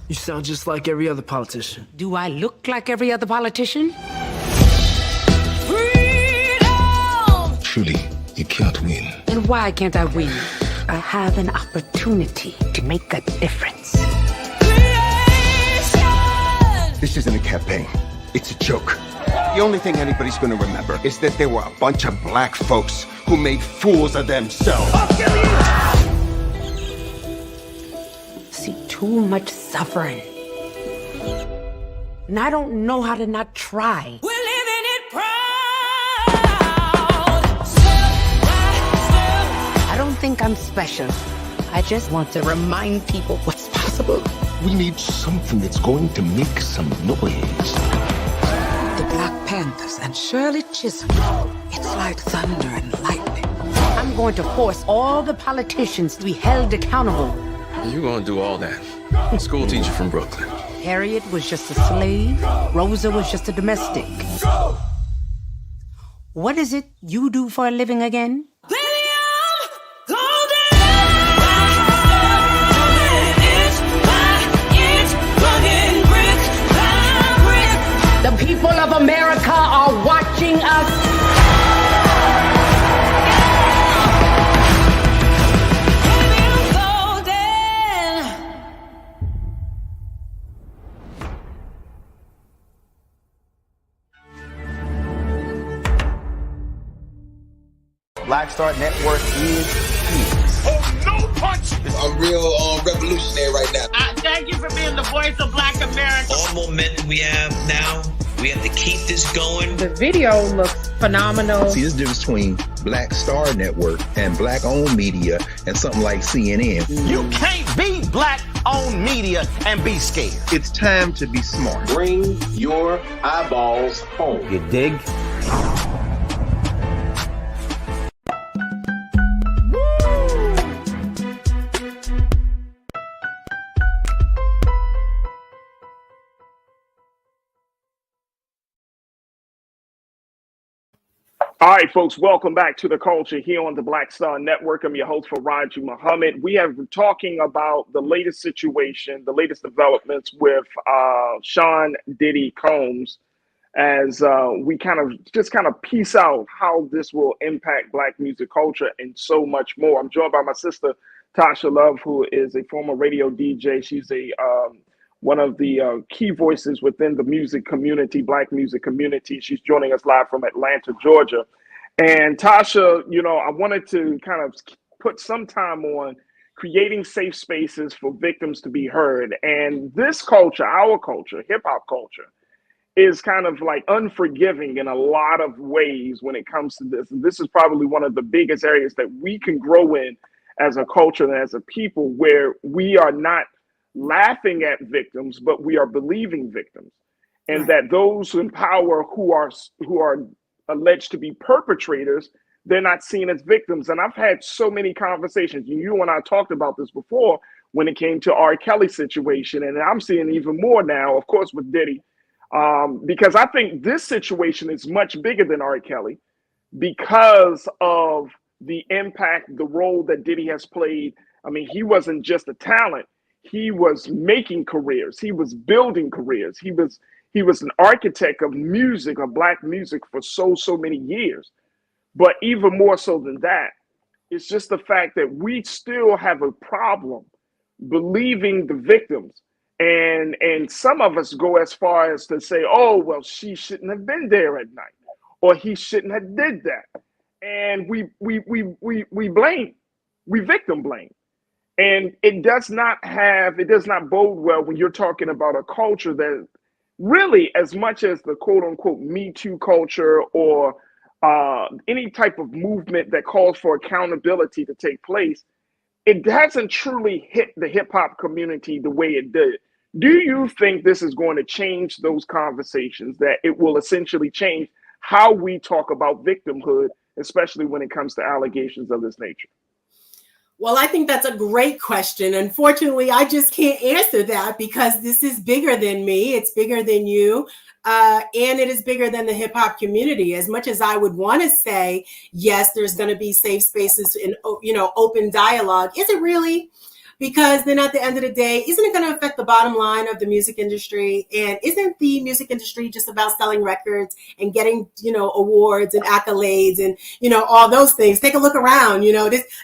You sound just like every other politician. Do I look like every other politician? Freedom! Truly, you can't win. And why can't I win? I have an opportunity to make a difference. This isn't a campaign. It's a joke. The only thing anybody's gonna remember is that there were a bunch of black folks who made fools of themselves. I'll kill you! See too much suffering. And I don't know how to not try. We're living it proud. I don't think I'm special. I just want to remind people what's possible. We need something that's going to make some noise. The Black Panthers and Shirley Chisholm. It's like thunder and lightning. I'm going to force all the politicians to be held accountable. You gonna do all that? School teacher from Brooklyn. Harriet was just a slave. Rosa was just a domestic. What is it you do for a living again? The people of America are watching us. Black Star Network is here. Oh, no punch. I'm real revolutionary right now. Thank you for being the voice of Black America. All momentum we have now, we have to keep this going. The video looks phenomenal. See, there's a difference between Black Star Network and Black-owned media and something like CNN. You can't be Black-owned media and be scared. It's time to be smart. Bring your eyeballs home. You dig? All right, folks, welcome back to The Culture here on the Black Star Network. I'm your host, Farajii Muhammad. We have been talking about the latest situation, the latest developments with Sean Diddy Combs, as we kind of piece out how this will impact Black music culture and so much more. I'm joined by my sister, Tasha Love, who is a former radio DJ. She's one of the key voices within the music community, Black music community. She's joining us live from Atlanta, Georgia. And Tasha, I wanted to kind of put some time on creating safe spaces for victims to be heard. And this culture, our culture, hip hop culture, is kind of like unforgiving in a lot of ways when it comes to this. And this is probably one of the biggest areas that we can grow in as a culture and as a people, where we are not laughing at victims, but we are believing victims, and that those in power who are alleged to be perpetrators, they're not seen as victims. And I've had so many conversations. You and I talked about this before when it came to R. Kelly situation, and I'm seeing even more now, of course, with Diddy, because I think this situation is much bigger than R. Kelly because of the impact, the role that Diddy has played. I mean, he wasn't just a talent. He was making careers. He was building careers. He was an architect of music, of Black music, for so many years. But even more so than that, it's just the fact that we still have a problem believing the victims. And some of us go as far as to say, oh, well, she shouldn't have been there at night, or he shouldn't have did that. And we blame, we victim blame. And it does not bode well when you're talking about a culture that really, as much as the quote unquote Me Too culture or any type of movement that calls for accountability to take place, it hasn't truly hit the hip hop community the way it did. Do you think this is going to change those conversations, that it will essentially change how we talk about victimhood, especially when it comes to allegations of this nature? Well, I think that's a great question. Unfortunately, I just can't answer that because this is bigger than me. It's bigger than you. And it is bigger than the hip hop community. As much as I would want to say, yes, there's going to be safe spaces and, open dialogue. Is it really? Because then at the end of the day, isn't it going to affect the bottom line of the music industry? And isn't the music industry just about selling records and getting, awards and accolades and, all those things? Take a look around.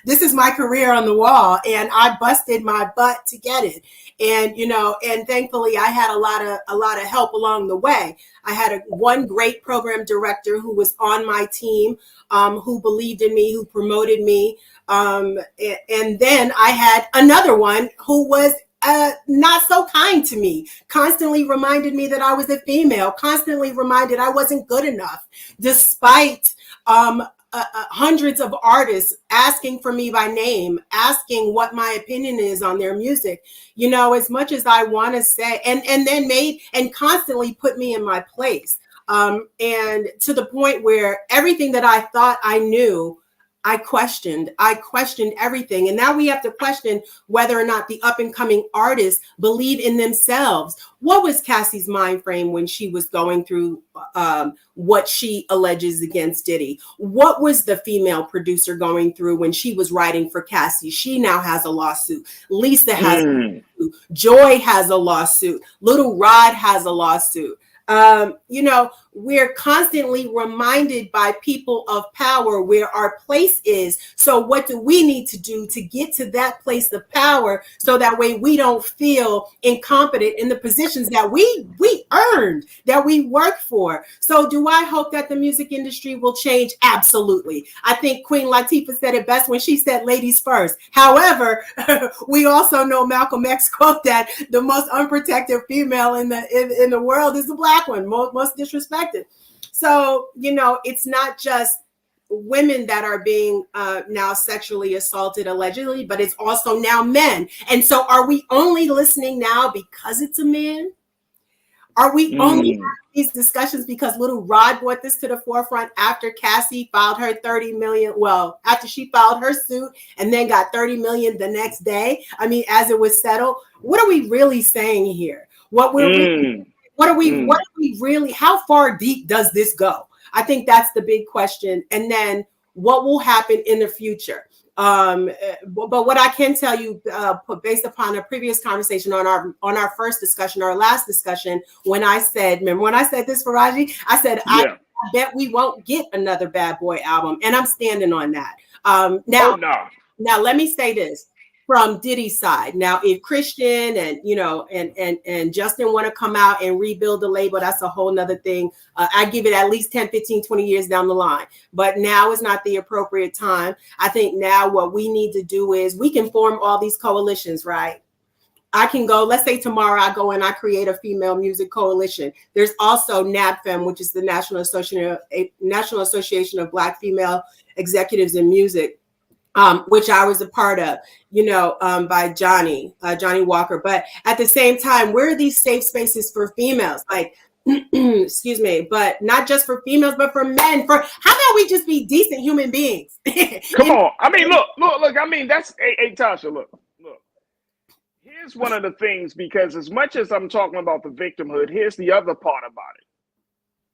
This is my career on the wall, and I busted my butt to get it. And, and thankfully I had a lot of help along the way. I had one great program director who was on my team, who believed in me, who promoted me. And then I had another one who was not so kind to me, constantly reminded me that I was a female, constantly reminded I wasn't good enough, despite hundreds of artists asking for me by name, asking what my opinion is on their music, as much as I want to say, and then made and constantly put me in my place. And to the point where everything that I thought I knew, I questioned everything. And now we have to question whether or not the up and coming artists believe in themselves. What was Cassie's mind frame when she was going through what she alleges against Diddy? What was the female producer going through when she was writing for Cassie? She now has a lawsuit. Lisa has a lawsuit. Joy has a lawsuit. Little Rod has a lawsuit. we're constantly reminded by people of power where our place is. So what do we need to do to get to that place of power so that way we don't feel incompetent in the positions that we earned, that we work for? So do I hope that the music industry will change? Absolutely. I think Queen Latifah said it best when she said ladies first. However, we also know Malcolm X quote that the most unprotected female in the world is the black one, most disrespected. So, it's not just women that are being now sexually assaulted allegedly, but it's also now men. And so are we only listening now because it's a man? Are we only having these discussions because little Rod brought this to the forefront after Cassie filed her 30 million? Well, after she filed her suit and then got 30 million the next day. I mean, as it was settled, what are we really saying here? What are we really, how far deep does this go? I think that's the big question. And then what will happen in the future? But what I can tell you, based upon a previous conversation on our first discussion, our last discussion, remember when I said this, Farajii? I said, I bet we won't get another Bad Boy album. And I'm standing on that. Now let me say this. From Diddy's side. Now, if Christian and Justin want to come out and rebuild the label, that's a whole nother thing. I give it at least 10, 15, 20 years down the line. But now is not the appropriate time. I think now what we need to do is we can form all these coalitions, right? I can go, let's say tomorrow I go and I create a female music coalition. There's also NABFEM, which is the National Association of Black Female Executives in Music. Which I was a part of, by Johnny Walker. But at the same time, where are these safe spaces for females? Like, excuse me, but not just for females, but for men. How about we just be decent human beings? Come on. I mean, look. I mean, that's, hey, Tasha, look. Here's one of the things, because as much as I'm talking about the victimhood, here's the other part about it.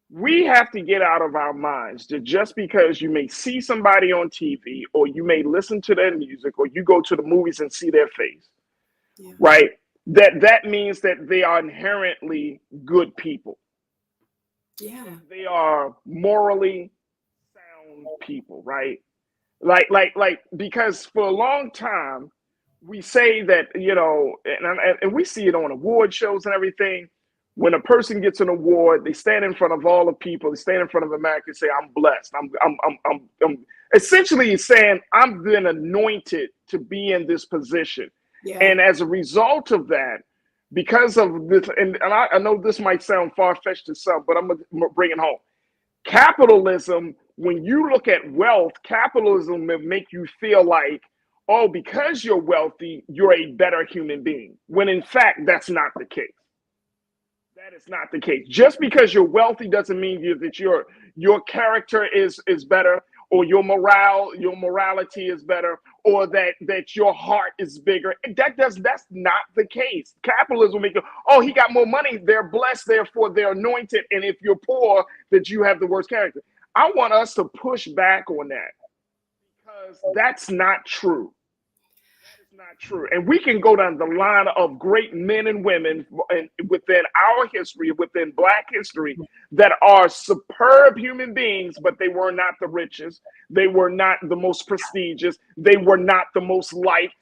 We have to get out of our minds that just because you may see somebody on TV or you may listen to their music or you go to the movies and see their face, right? That means that they are inherently good people. Yeah. They are morally sound people, right? Like, because for a long time, we say that, and we see it on award shows and everything. When a person gets an award, they stand in front of all the people. They stand in front of America and say, "I'm blessed." I'm essentially saying, "I've been anointed to be in this position." Yeah. And as a result of that, because of this, and I know this might sound far-fetched to some, but I'm gonna bring it home. Capitalism. When you look at wealth, capitalism will make you feel like, oh, because you're wealthy, you're a better human being. When in fact, that's not the case. That is not the case. Just because you're wealthy doesn't mean that your character is better, or your morality is better, or that your heart is bigger. That's not the case. Capitalism make you, oh, he got more money, they're blessed, therefore they're anointed, and if you're poor, that you have the worst character. I want us to push back on that, because that's not true. Not true. And we can go down the line of great men and women within our history, within Black history, that are superb human beings, but they were not the richest. They were not the most prestigious. They were not the most liked.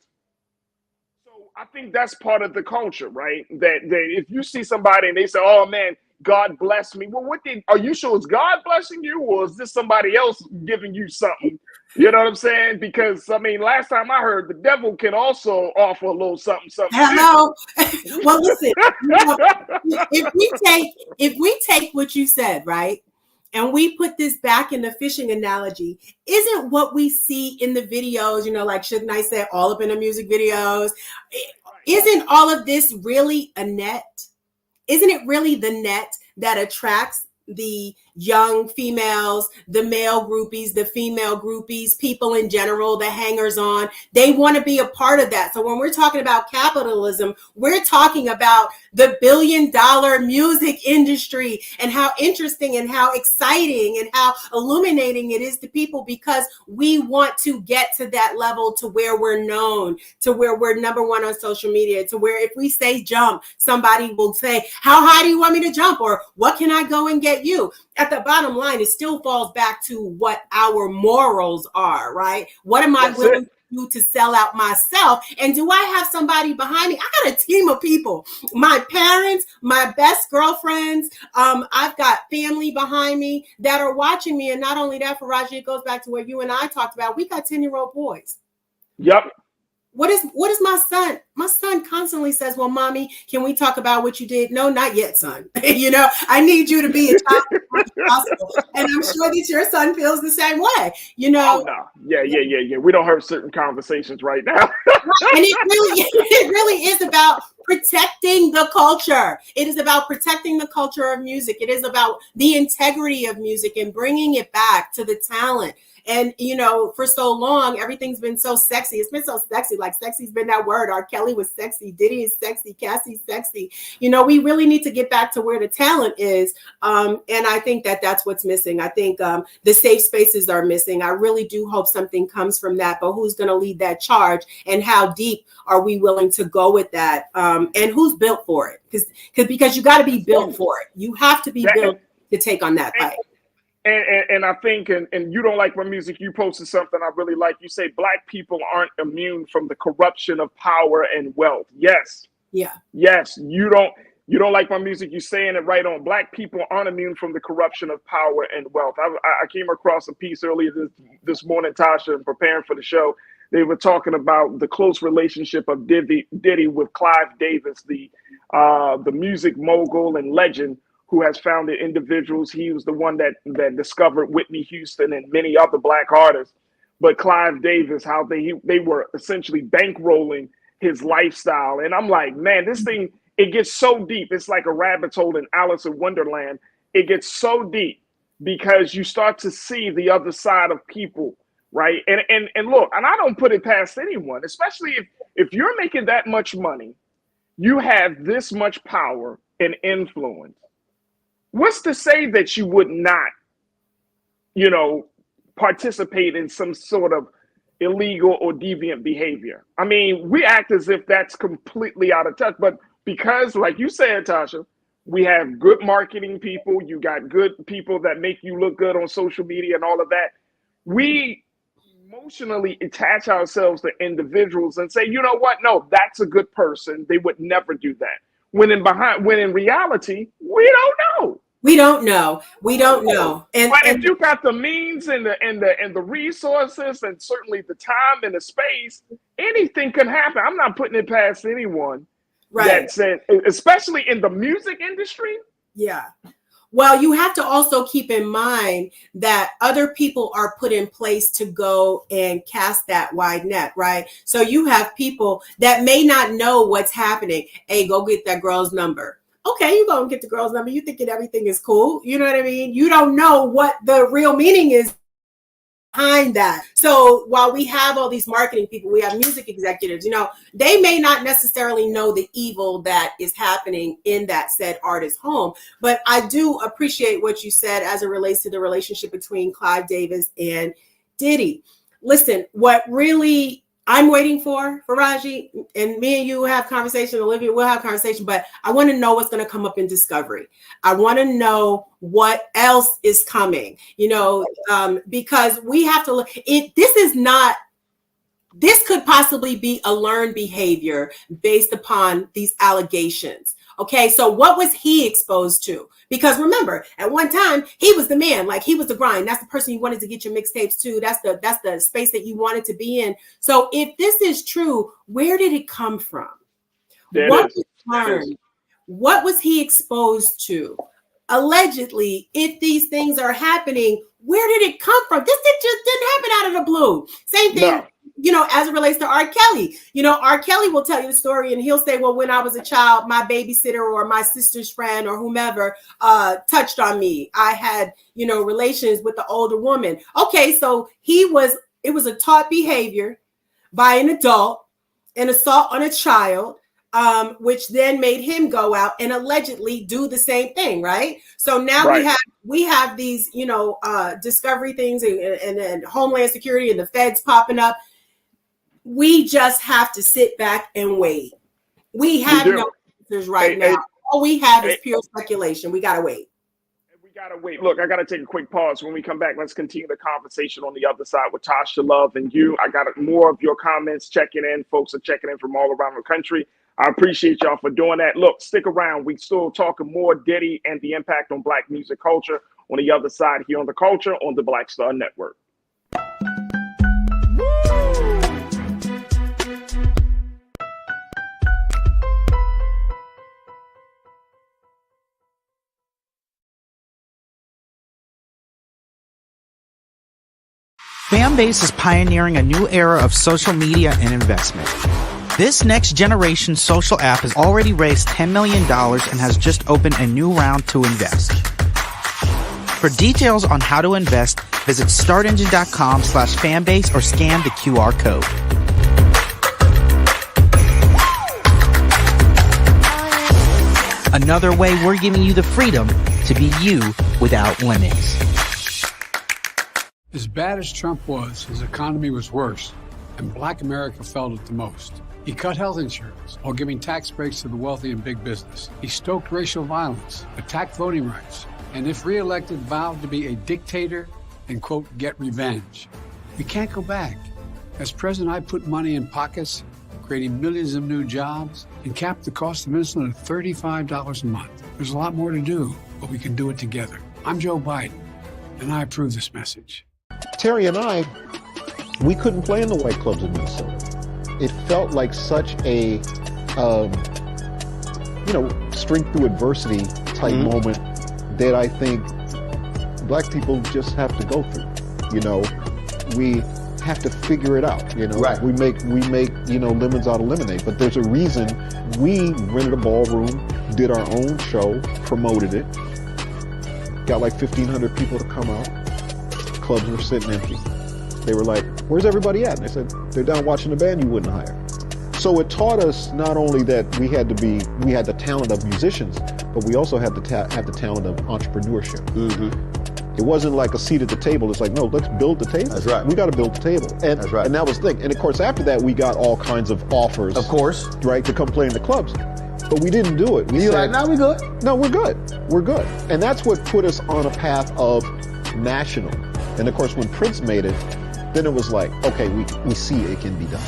So I think that's part of the culture, right? That if you see somebody and they say, "Oh man, God bless me," well, are you sure it's God blessing you, or is this somebody else giving you something? You know what I'm saying? Because I mean, last time I heard, the devil can also offer a little something. Hello. Well, listen. If we take what you said, right, and we put this back in the fishing analogy, isn't what we see in the videos, like Suge Knight said, all up in the music videos, isn't all of this really a net? Isn't it really the net that attracts the young females, the male groupies, the female groupies, people in general, the hangers on? They want to be a part of that. So when we're talking about capitalism, we're talking about the billion-dollar music industry and how interesting and how exciting and how illuminating it is to people, because we want to get to that level to where we're known, to where we're number one on social media, to where if we say jump, somebody will say, "How high do you want me to jump?" Or "What can I go and get?" get you. At the bottom line, it still falls back to what our morals are, right? What am I willing to do to sell out myself? And do I have somebody behind me? I got a team of people, my parents, my best girlfriends. I've got family behind me that are watching me. And not only that, Farajii, it goes back to what you and I talked about. We got 10-year-old boys. Yep. What is my son? My son constantly says, well, mommy, can we talk about what you did? No, not yet, son. I need you to be a child as much as possible. And I'm sure that your son feels the same way, Oh, no. Yeah. We don't have certain conversations right now. And it really is about protecting the culture. It is about protecting the culture of music. It is about the integrity of music and bringing it back to the talent. And, for so long, everything's been so sexy. It's been so sexy. Like sexy's been that word. R. Kelly was sexy. Diddy is sexy. Cassie's sexy. We really need to get back to where the talent is. And I think that that's what's missing. I think the safe spaces are missing. I really do hope something comes from that. But who's going to lead that charge? And how deep are we willing to go with that? And who's built for it? Because you got to be built for it. You have to be built to take on that fight. And I think, and you don't like my music, you posted something I really like. You say Black people aren't immune from the corruption of power and wealth. Yes. Yeah. Yes. You don't like my music. You're saying it right on. Black people aren't immune from the corruption of power and wealth. I came across a piece earlier this morning, Tasha, preparing for the show. They were talking about the close relationship of Diddy with Clive Davis, the music mogul and legend, who has founded individuals. He was the one that discovered Whitney Houston and many other Black artists. But Clive Davis, how they were essentially bankrolling his lifestyle. And I'm like, man, this thing, it gets so deep. It's like a rabbit hole in Alice in Wonderland. It gets so deep because you start to see the other side of people, right? And look, and I don't put it past anyone, especially if you're making that much money, you have this much power and influence. What's to say that you would not, participate in some sort of illegal or deviant behavior? I mean, we act as if that's completely out of touch, but because, like you said, Tasha, we have good marketing people, you got good people that make you look good on social media and all of that. We emotionally attach ourselves to individuals and say, you know what? No, that's a good person. They would never do that. When in reality, we don't know. We don't know. And but if you got the means and the resources and certainly the time and the space, anything can happen. I'm not putting it past anyone. Right. That said, especially in the music industry. Yeah. Well, you have to also keep in mind that other people are put in place to go and cast that wide net, right? So you have people that may not know what's happening. Hey, go get that girl's number. Okay, you go and get the girl's number. You thinking everything is cool. You know what I mean? You don't know what the real meaning is behind that. So while we have all these marketing people, we have music executives, they may not necessarily know the evil that is happening in that said artist's home. But I do appreciate what you said as it relates to the relationship between Clive Davis and Diddy. Listen, what really I'm waiting for Farajii, and me and you will have conversation, Olivia will have conversation, but I want to know what's going to come up in Discovery. I want to know what else is coming, because we have to look. This could possibly be a learned behavior based upon these allegations. Okay, so what was he exposed to? Because remember, at one time, he was the man, like he was the grind. That's the person you wanted to get your mixtapes to. That's the space that you wanted to be in. So if this is true, where did it come from? What was learned? What was he exposed to? Allegedly, if these things are happening, where did it come from? This just didn't happen out of the blue. Same thing. No. As it relates to R. Kelly, R. Kelly will tell you the story and he'll say, well, when I was a child, my babysitter or my sister's friend or whomever touched on me. I had, relations with the older woman. Okay, so it was a taught behavior by an adult, an assault on a child, which then made him go out and allegedly do the same thing, right? So now we have these, discovery things and Homeland Security and the feds popping up. We just have to sit back and wait. We have no answers right now. All we have is pure speculation. We got to wait. Gotta wait. Look, I gotta take a quick pause. When we come back, let's continue the conversation on the other side with Tasha Love and you. I got more of your comments checking in. Folks are checking in from all around the country. I appreciate y'all for doing that. Look, stick around. We still talking more Diddy and the impact on Black music culture on the other side here on The Culture on the Black Star Network. Fanbase is pioneering a new era of social media and investment. This next generation social app has already raised $10 million and has just opened a new round to invest. For details on how to invest, visit startengine.com/fanbase or scan the QR code. Another way we're giving you the freedom to be you without limits. As bad as Trump was, his economy was worse, and Black America felt it the most. He cut health insurance while giving tax breaks to the wealthy and big business. He stoked racial violence, attacked voting rights, and if reelected, vowed to be a dictator and, quote, get revenge. We can't go back. As president, I put money in pockets, creating millions of new jobs, and capped the cost of insulin at $35 a month. There's a lot more to do, but we can do it together. I'm Joe Biden, and I approve this message. Terry and I, we couldn't play in the white clubs in Minnesota. It felt like such a, strength through adversity type moment that I think Black people just have to go through. We have to figure it out. Right. We make lemons out of lemonade. But there's a reason we rented a ballroom, did our own show, promoted it, got like 1,500 people to come out. Clubs were sitting empty. They were like, where's everybody at? And I said, they're down watching the band you wouldn't hire. So it taught us not only that we had the talent of musicians, but we also had have the talent of entrepreneurship. Mm-hmm. It wasn't like a seat at the table. It's like, no, let's build the table. That's right. We got to build the table. And, that's right. And that was the thing. And of course, after that, we got all kinds of offers. Of course. Right, to come play in the clubs. But we didn't do it. We said, no, we're good. No, we're good. We're good. And that's what put us on a path of national. And of course, when Prince made it, then it was like, okay, we see it can be done.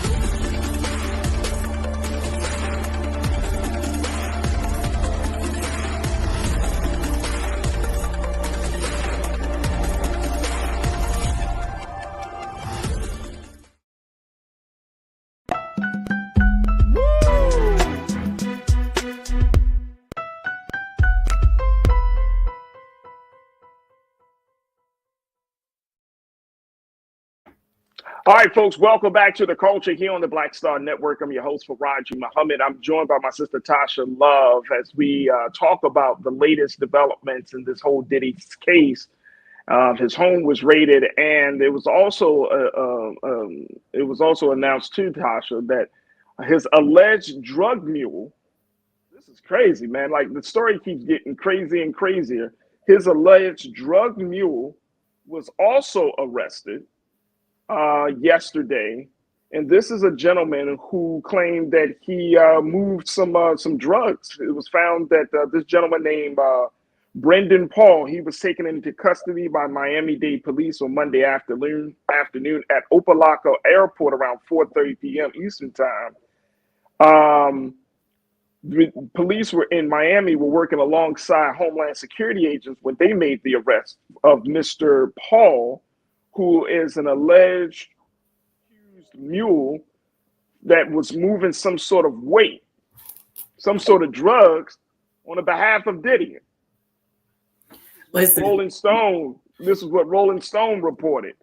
All right, folks, welcome back to The Culture here on the Black Star Network. I'm your host, Farajii Muhammad. I'm joined by my sister, Tasha Love, as we talk about the latest developments in this whole Diddy case. His home was raided, and it was also announced to Tasha that his alleged drug mule, this is crazy, man. Like, the story keeps getting crazier and crazier. His alleged drug mule was also arrested yesterday, and this is a gentleman who claimed that he moved some drugs. It was found that this gentleman named Brendan Paul, he was taken into custody by Miami-Dade police on Monday afternoon at Opelika Airport around 4:30 p.m. Eastern time. The police were in Miami were working alongside Homeland Security agents when they made the arrest of Mr. Paul, who is an alleged accused mule that was moving some sort of weight, some sort of drugs on the behalf of Diddy. Listen. Rolling Stone, this is what Rolling Stone reported.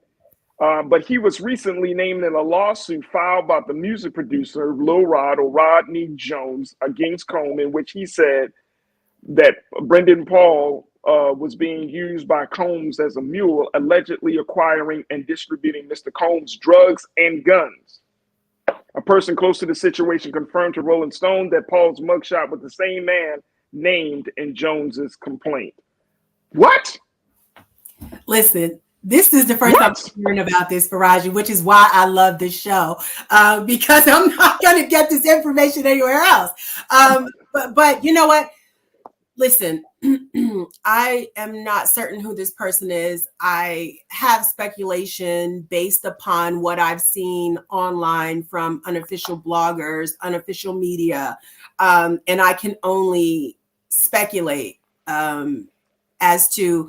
But he was recently named in a lawsuit filed by the music producer Lil Rod or Rodney Jones against Combs, in which he said that Brendan Paul was being used by Combs as a mule, allegedly acquiring and distributing Mr. Combs' drugs and guns. A person close to the situation confirmed to Rolling Stone that Paul's mugshot was the same man named in Jones's complaint. What? Listen, this is the first time I'm hearing about this, Farajii, which is why I love this show, because I'm not going to get this information anywhere else. But you know what? Listen, I am not certain who this person is. I have speculation based upon what I've seen online from unofficial bloggers, unofficial media, and I can only speculate as to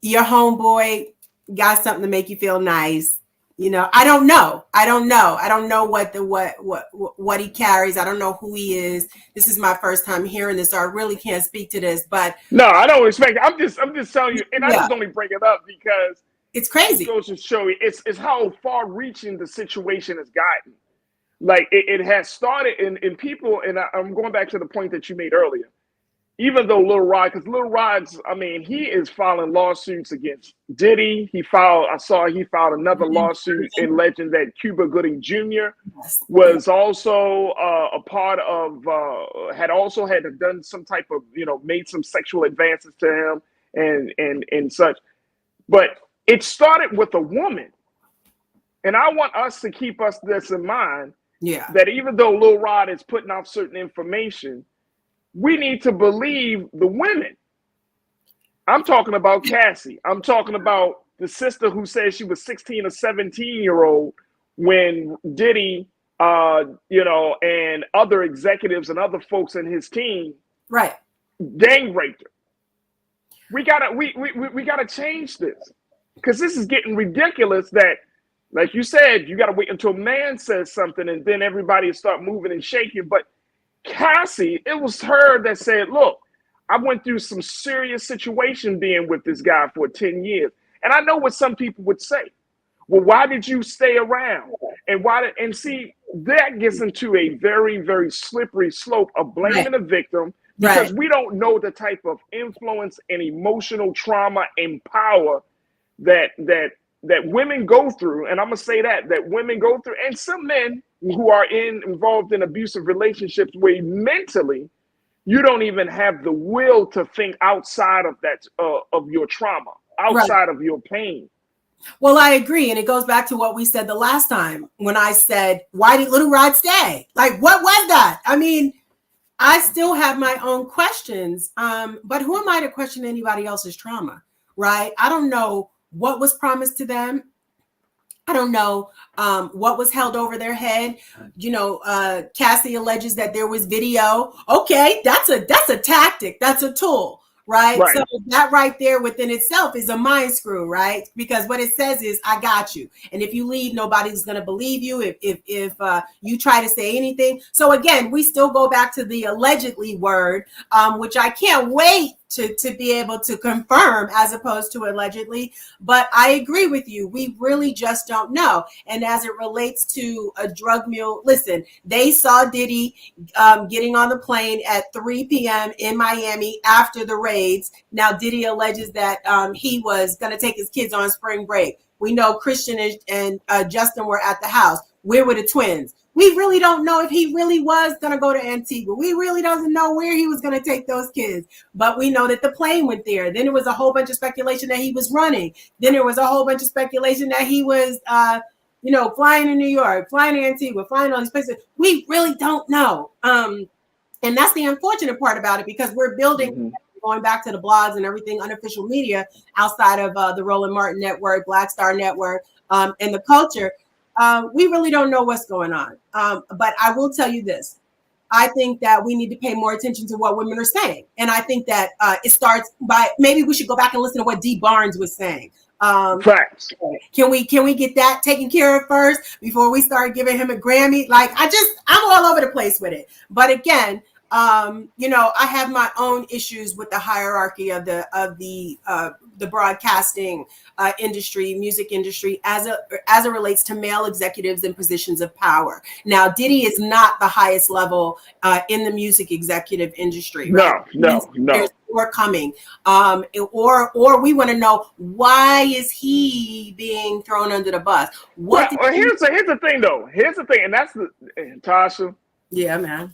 your homeboy got something to make you feel nice. You know, I don't know. I don't know what he carries. I don't know who he is. This is my first time hearing this, so I really can't speak to this. But no, I don't expect. I'm just telling you, and I yeah, just only bring it up because it's crazy. It goes to show you, it's how far-reaching the situation has gotten. Like it has started in people, and I'm going back to the point that you made earlier. Even though Lil Rod, because Lil Rod's, I mean, he is filing lawsuits against Diddy. He filed another lawsuit in legend that Cuba Gooding Jr. was also a part of, had done some type of, made some sexual advances to him and such. But it started with a woman. And I want us to keep this in mind. Yeah. That even though Lil Rod is putting out certain information, we need to believe the women. I'm talking about Cassie. I'm talking about the sister who says she was 16 or 17-year-old when Diddy, and other executives and other folks in his team, right, gang raped her. We gotta change this, because this is getting ridiculous. That, like you said, you gotta wait until man says something and then everybody start moving and shaking. But Cassie, it was her that said, look, I went through some serious situation being with this guy for 10 years. And I know what some people would say. Well, why did you stay around? And see, that gets into a very, very slippery slope of blaming the victim, because we don't know the type of influence and emotional trauma and power that women go through. And I'm gonna say that women go through, and some men who are involved in abusive relationships, where mentally you don't even have the will to think outside of that, of your trauma, outside of your pain. Well, I agree. And it goes back to what we said the last time when I said, why did Little Rod stay? Like, what was that? I mean, I still have my own questions, but who am I to question anybody else's trauma, right? I don't know what was promised to them. I don't know what was held over their head. Cassie alleges that there was video. Okay, that's a tactic. That's a tool, right? So that right there within itself is a mind screw, right? Because what it says is, I got you. And if you leave, nobody's going to believe you if you try to say anything. So again, we still go back to the allegedly word, which I can't wait to be able to confirm as opposed to allegedly. But I agree with you. We really just don't know. And as it relates to a drug mule, listen, they saw Diddy getting on the plane at 3 p.m. in Miami after the raids. Now, Diddy alleges that he was going to take his kids on spring break. We know Christian and Justin were at the house. Where were the twins? We really don't know if he really was going to go to Antigua. We really doesn't know where he was going to take those kids. But we know that the plane went there. Then there was a whole bunch of speculation that he was running. Then there was a whole bunch of speculation that he was, flying to New York, flying to Antigua, flying all these places. We really don't know. And that's the unfortunate part about it, because we're building, going back to the blogs and everything, unofficial media outside of the Roland Martin Network, Black Star Network, and the culture. We really don't know what's going on. But I will tell you this. I think that we need to pay more attention to what women are saying. And I think that it starts by, maybe we should go back and listen to what Dee Barnes was saying. Facts. Can we get that taken care of first before we start giving him a Grammy? Like, I'm all over the place with it. But again, I have my own issues with the hierarchy of the broadcasting industry, music industry, as it relates to male executives in positions of power. Now, Diddy is not the highest level in the music executive industry. Right? No. There's more coming, or we want to know, why is he being thrown under the bus? Here's the thing, though. Here's the thing, and that's Tasha. Yeah, man.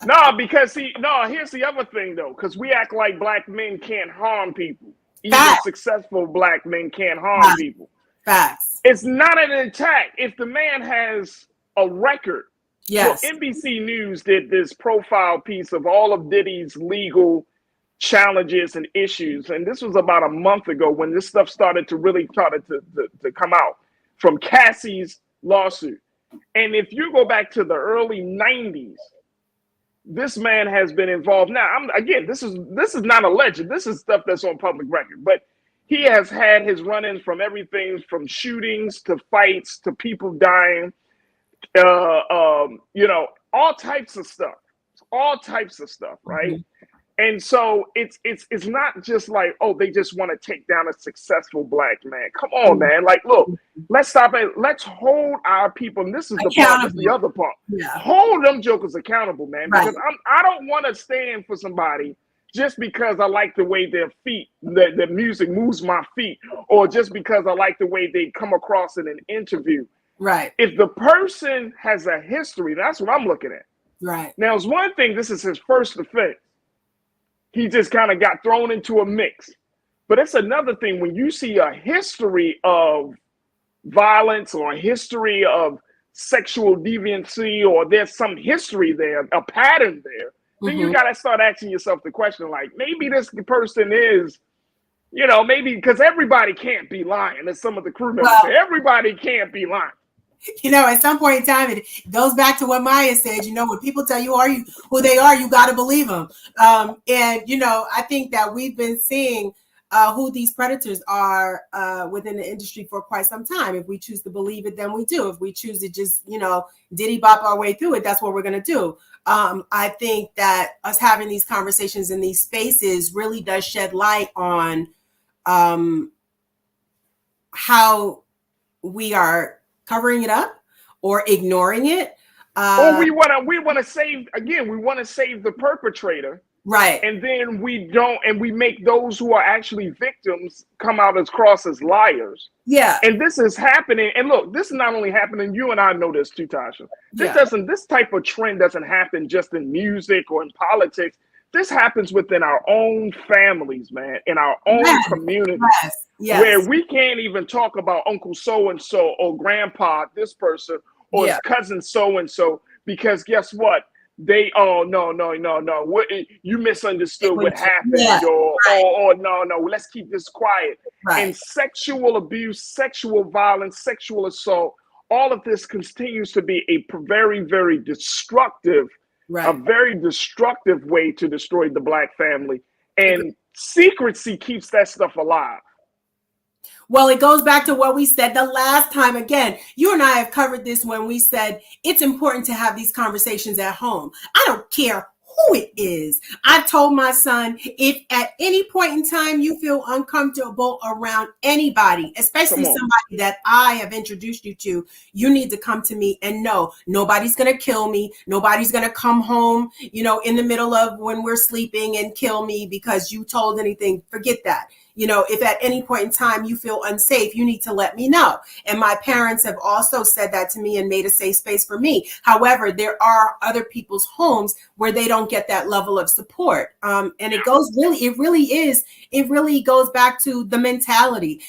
No, because here's the other thing, though, because we act like black men can't harm people. Even successful black men can't harm people. Facts. It's not an attack. If the man has a record Yes. Look, NBC News did this profile piece of all of Diddy's legal challenges and issues. And this was about a month ago when this stuff started to really to come out from Cassie's lawsuit. And if you go back to the early 90s, this man has been involved. Now, this is not alleged. This is stuff that's on public record. But he has had his run-ins from everything from shootings to fights to people dying, all types of stuff. All types of stuff, right? Mm-hmm. And so it's not just like, oh, they just want to take down a successful black man. Come on, man. Like, look, let's stop it. Let's hold our people. And this is the part, this is the other part. Yeah. Hold them jokers accountable, man. Because I don't want to stand for somebody just because I like the way their feet, the music moves my feet, or just because I like the way they come across in an interview. Right. If the person has a history, that's what I'm looking at. Right. Now, it's one thing, this is his first offense. He just kind of got thrown into a mix. But it's another thing when you see a history of violence or a history of sexual deviancy, or there's some history there, a pattern there, then you got to start asking yourself the question, like, maybe this person is, maybe because everybody can't be lying, as some of the crew members say, everybody can't be lying. At some point in time, it goes back to what Maya said, when people tell you who they are, you got to believe them. And, I think that we've been seeing who these predators are within the industry for quite some time. If we choose to believe it, then we do. If we choose to just, diddy bop our way through it, that's what we're going to do. I think that us having these conversations in these spaces really does shed light on how we are covering it up or ignoring it. Or we want to save the perpetrator. Right. And then we don't, and we make those who are actually victims come out as cross as liars. Yeah. And this is happening. And look, this is not only happening, you and I know this too, Tasha. This type of trend doesn't happen just in music or in politics. This happens within our own families, man, in our own communities, where we can't even talk about Uncle so-and-so or Grandpa, this person, or his cousin so-and-so, because guess what? They, no. You misunderstood what happened, or no, let's keep this quiet. Right. And sexual abuse, sexual violence, sexual assault, all of this continues to be a very, very destructive, a very destructive way to destroy the black family. And secrecy keeps that stuff alive. Well, it goes back to what we said the last time. Again, you and I have covered this when we said it's important to have these conversations at home. I don't care who it is. I've told my son, if at any point in time you feel uncomfortable around anybody, especially somebody that I have introduced you to, you need to come to me and know nobody's going to kill me. Nobody's going to come home, in the middle of when we're sleeping and kill me because you told anything. Forget that. If at any point in time you feel unsafe, you need to let me know. And my parents have also said that to me and made a safe space for me. However, there are other people's homes where they don't get that level of support. And it really goes back to the mentality,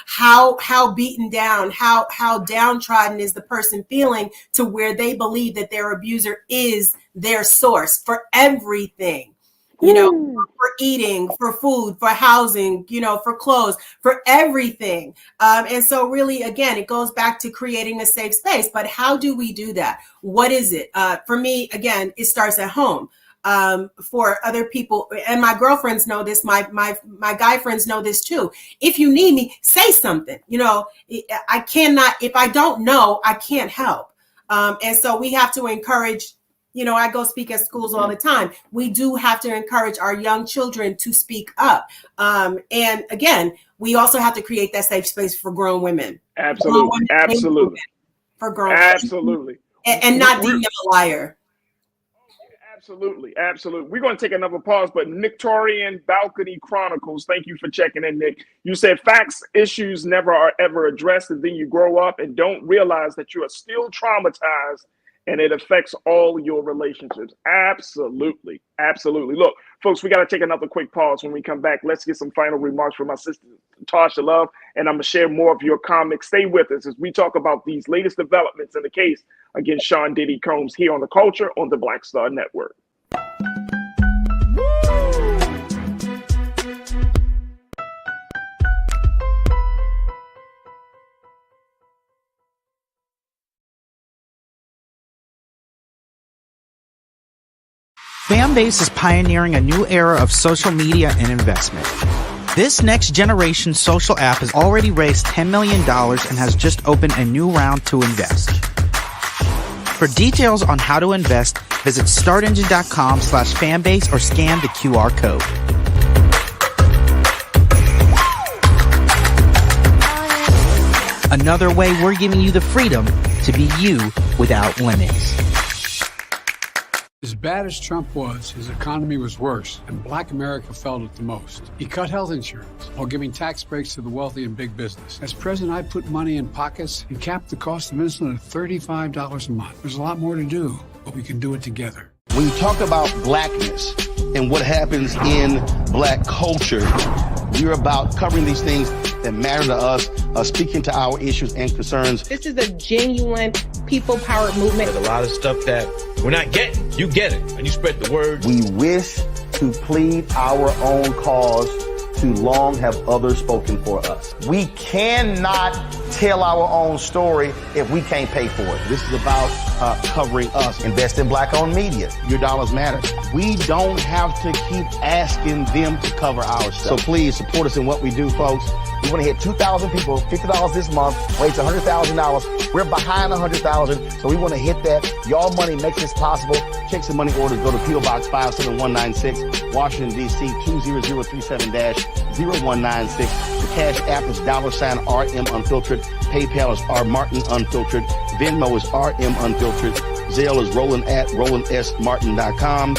how beaten down, how downtrodden is the person feeling to where they believe that their abuser is their source for everything. For eating, for food, for housing, for clothes, for everything. And so really, again, it goes back to creating a safe space. But how do we do that? What is it? For me, again, it starts at home. For other people, and my girlfriends know this, my guy friends know this too. If you need me, say something. I cannot, if I don't know, I can't help. And so we have to encourage. I go speak at schools all the time. We do have to encourage our young children to speak up. And again, we also have to create that safe space for grown women. Absolutely. Absolutely. For grown Absolutely. women. And not deem them a liar. Absolutely. Absolutely. We're going to take another pause, but Victorian Balcony Chronicles, thank you for checking in, Nick. You said facts issues never are ever addressed, and then you grow up and don't realize that you are still traumatized and it affects all your relationships. Absolutely. Absolutely. Look, folks, we got to take another quick pause. When we come back, let's get some final remarks from my sister, Tasha Love, and I'm going to share more of your comments. Stay with us as we talk about these latest developments in the case against Sean Diddy Combs here on The Culture on the Black Star Network. Fanbase is pioneering a new era of social media and investment. This next generation social app has already raised $10 million and has just opened a new round to invest. For details on how to invest, visit startengine.com/fanbase or scan the QR code. Another way we're giving you the freedom to be you without limits. As bad as Trump was, his economy was worse, and Black America felt it the most. He cut health insurance while giving tax breaks to the wealthy and big business. As president, I put money in pockets and capped the cost of insulin at $35 a month. There's a lot more to do, but we can do it together. When you talk about blackness and what happens in black culture, we're about covering these things that matter to us, speaking to our issues and concerns. This is a genuine people-powered movement. There's a lot of stuff that we're not getting. You get it, and you spread the word. We wish to plead our own cause. Too long have others spoken for us. We cannot tell our own story if we can't pay for it. This is about covering us. Invest in black-owned media. Your dollars matter. We don't have to keep asking them to cover our stuff. So please support us in what we do, folks. We want to hit 2,000 people, $50 this month, raise $100,000. We're behind 100,000, so we want to hit that. Y'all money makes this possible. Checks and money orders go to P.O. Box 57196, Washington, D.C. 20037-0196. The Cash App is $RM Unfiltered. PayPal is R Martin Unfiltered. Venmo is RM Unfiltered. Zelle is Roland@RolandSMartin.com.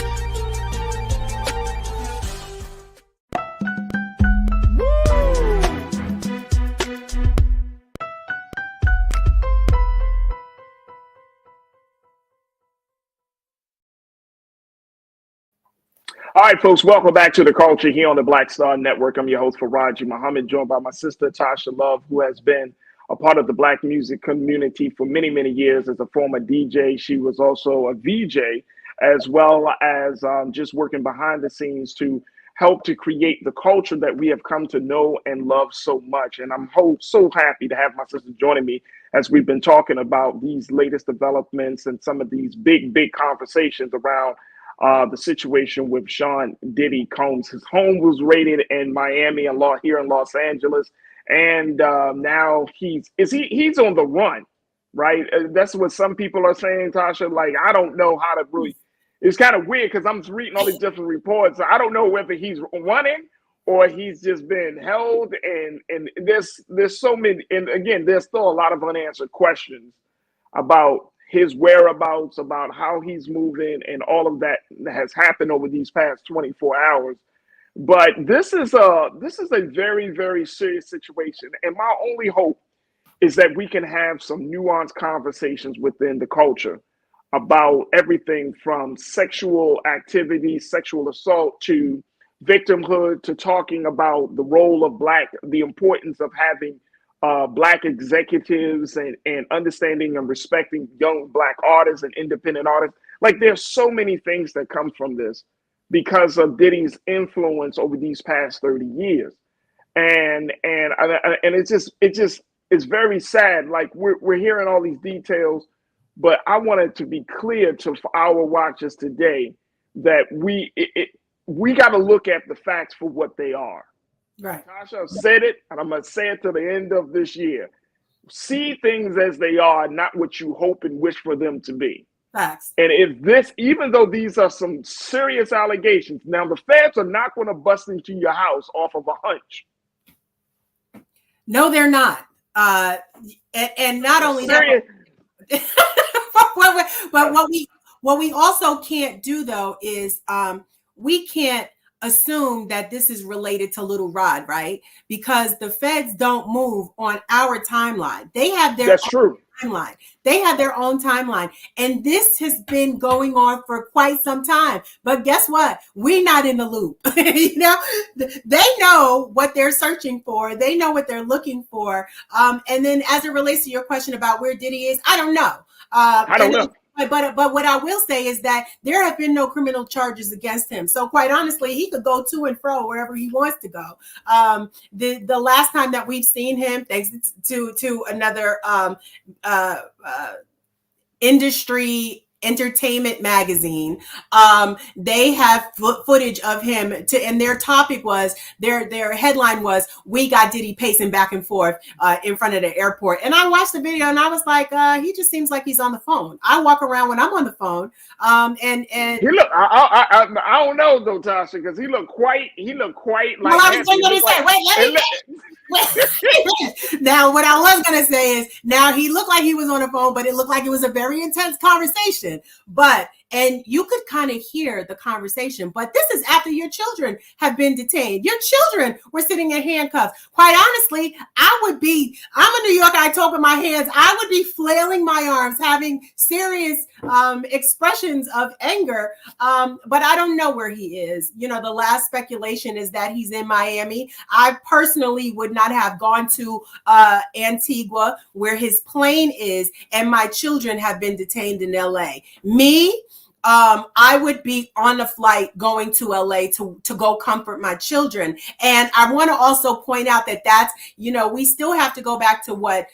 All right, folks, welcome back to The Culture here on the Black Star Network. I'm your host, Farajii Muhammad, joined by my sister, Tasha Love, who has been a part of the Black music community for many, many years as a former DJ. She was also a VJ, as well as just working behind the scenes to help to create the culture that we have come to know and love so much. And I'm so happy to have my sister joining me as we've been talking about these latest developments and some of these big conversations around the situation with Sean Diddy Combs. His home was raided in Miami and here in Los Angeles, and now he's on the run, right? That's what some people are saying, Tasha. Like, I don't know how to really. It's kind of weird because I'm reading all these different reports. I don't know whether he's running or he's just been held, and there's so many. And again, there's still a lot of unanswered questions about his whereabouts, about how he's moving, and all of that has happened over these past 24 hours. But this is a very, very serious situation. And my only hope is that we can have some nuanced conversations within the culture about everything from sexual activity, sexual assault, to victimhood, to talking about the role of the importance of having Black executives and understanding and respecting young Black artists and independent artists. Like, there's so many things that come from this because of Diddy's influence over these past 30 years. And it's very sad. Like, we're hearing all these details, but I wanted to be clear to our watchers today that we got to look at the facts for what they are. Right. Tasha said it, and I'm going to say it to the end of this year. See things as they are, not what you hope and wish for them to be. Facts. And even though these are some serious allegations, now the feds are not going to bust into your house off of a hunch. No, they're not. And not only that, but what we also can't do though is we can't assume that this is related to Little Rod, right? Because the feds don't move on our timeline. They have their That's true. timeline. They have their own timeline. And this has been going on for quite some time. But guess what? We're not in the loop. You know, they know what they're searching for. They know what they're looking for. And then as it relates to your question about where Diddy is, I don't know. I don't know. But what I will say is that there have been no criminal charges against him. So quite honestly, he could go to and fro wherever he wants to go. The last time that we've seen him, thanks to another industry entertainment magazine, they have footage of him and their topic was their headline was, "We got Diddy pacing back and forth in front of the airport." And I watched the video and I was like, he just seems like he's on the phone. I walk around when I'm on the phone, and he look. I don't know though, Tasha, because he looked quite like. Well, I was going to say, wait, let me. Now, what I was going to say is, now he looked like he was on the phone, but it looked like it was a very intense conversation. And you could kind of hear the conversation, but this is after your children have been detained. Your children were sitting in handcuffs. Quite honestly, I'm a New Yorker, I talk with my hands. I would be flailing my arms, having serious expressions of anger. But I don't know where he is. You know, the last speculation is that he's in Miami. I personally would not have gone to Antigua, where his plane is, and my children have been detained in LA. I would be on a flight going to LA to go comfort my children. And I want to also point out that's, you know, we still have to go back to what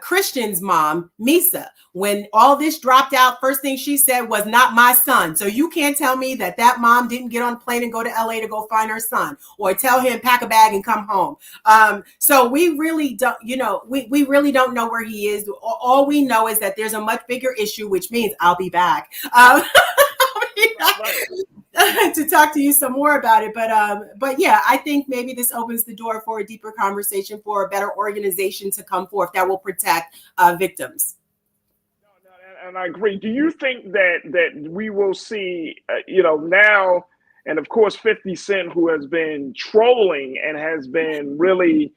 Christian's mom, Misa, when all this dropped out, first thing she said was, "Not my son." So you can't tell me that mom didn't get on a plane and go to LA to go find her son, or tell him pack a bag and come home. So we really don't, you know, we really don't know where he is. All we know is that there's a much bigger issue, which means I'll be back. To talk to you some more about it, but yeah, I think maybe this opens the door for a deeper conversation, for a better organization to come forth that will protect victims. And I agree. Do you think that we will see, you know, now, and of course 50 Cent, who has been trolling and has been really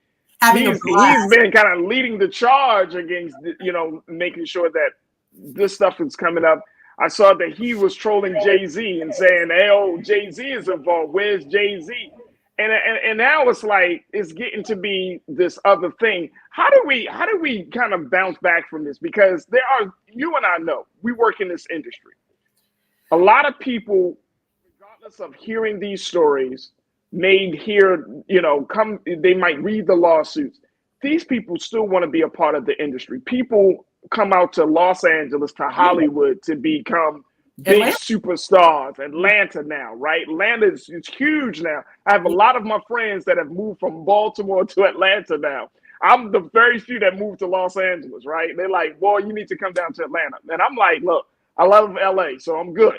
he's been kind of leading the charge against, you know, making sure that this stuff is coming up. I saw that he was trolling Jay-Z and saying, "Hey, oh, Jay-Z is involved. Where's Jay-Z?" And now it's like it's getting to be this other thing. How do we kind of bounce back from this? Because you and I know, we work in this industry. A lot of people, regardless of hearing these stories, may hear, you know, they might read the lawsuits. These people still want to be a part of the industry. People come out to Los Angeles, to Hollywood, to become big superstars. Atlanta now, right? Atlanta is huge now. I have a lot of my friends that have moved from Baltimore to Atlanta now. I'm the very few that moved to Los Angeles, right? They're like, "Boy, you need to come down to Atlanta." And I'm like, "Look, I love LA, so I'm good."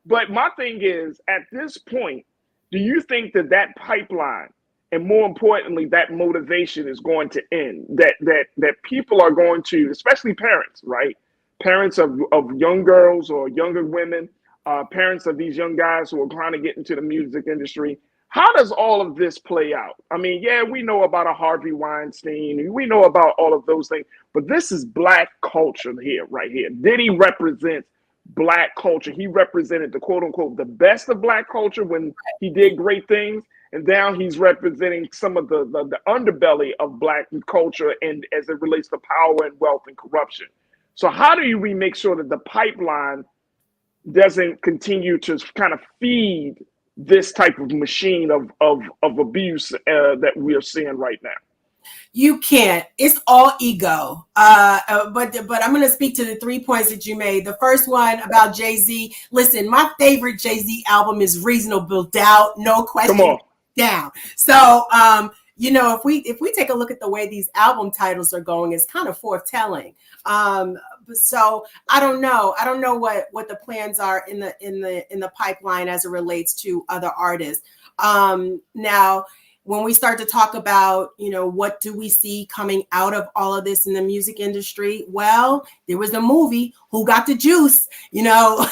But my thing is, at this point, do you think that pipeline, and more importantly, that motivation is going to end? That people are going to, especially parents, right? Parents of young girls or younger women, parents of these young guys who are trying to get into the music industry. How does all of this play out? I mean, yeah, we know about a Harvey Weinstein. We know about all of those things. But this is Black culture here, right here. Diddy represents Black culture. He represented the quote unquote the best of Black culture when he did great things. And now he's representing some of the underbelly of Black culture, and as it relates to power and wealth and corruption. So how do we make sure that the pipeline doesn't continue to kind of feed this type of machine of abuse that we are seeing right now? You can't. It's all ego. But I'm going to speak to the 3 points that you made. The first one about Jay-Z. Listen, my favorite Jay-Z album is Reasonable Doubt. No question. Come on. Down. So, you know, if we take a look at the way these album titles are going, it's kind of forthtelling. So I don't know what the plans are in the pipeline as it relates to other artists. Now, when we start to talk about, you know, what do we see coming out of all of this in the music industry? Well, there was the movie Who Got the Juice, you know.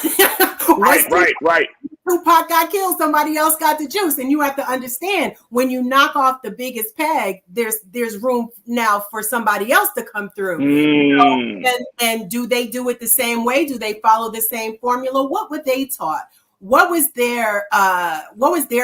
Right. Tupac got killed, somebody else got the juice. And you have to understand, when you knock off the biggest peg, there's room now for somebody else to come through. You know? And do they do it the same way? Do they follow the same formula? What were they taught? What was their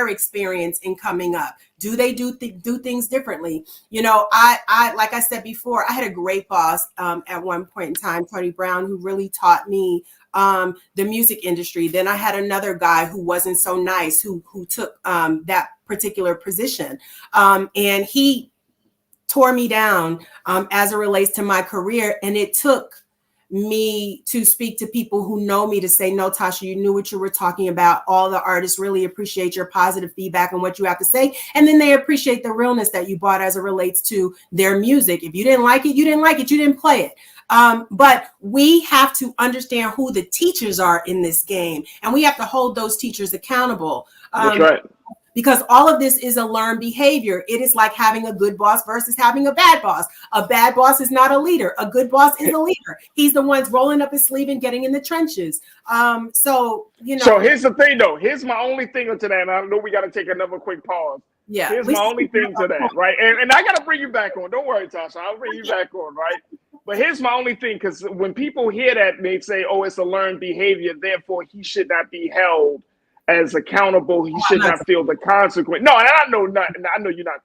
experience in coming up? Do they do things differently? You know, I like I said before, I had a great boss at one point in time, Tony Brown, who really taught me the music industry. Then I had another guy who wasn't so nice, who took that particular position, and he tore me down as it relates to my career. And it took me to speak to people who know me to say, no, Tasha, you knew what you were talking about. All the artists really appreciate your positive feedback and what you have to say. And then they appreciate the realness that you brought as it relates to their music. If you didn't like it, you didn't like it. You didn't play it. But we have to understand who the teachers are in this game. And we have to hold those teachers accountable. That's right. Because all of this is a learned behavior. It is like having a good boss versus having a bad boss. A bad boss is not a leader. A good boss is a leader. He's the one rolling up his sleeve and getting in the trenches. So, you know. So here's the thing, though. Here's my only thing to that. And I know we got to take another quick pause. Yeah. Here's my only thing to that, right? And I got to bring you back on. Don't worry, Tasha. I'll bring you back on, right? But here's my only thing, because when people hear that, they say, oh, it's a learned behavior, therefore he should not be held as accountable. He should not feel the consequence. No, and I know you're not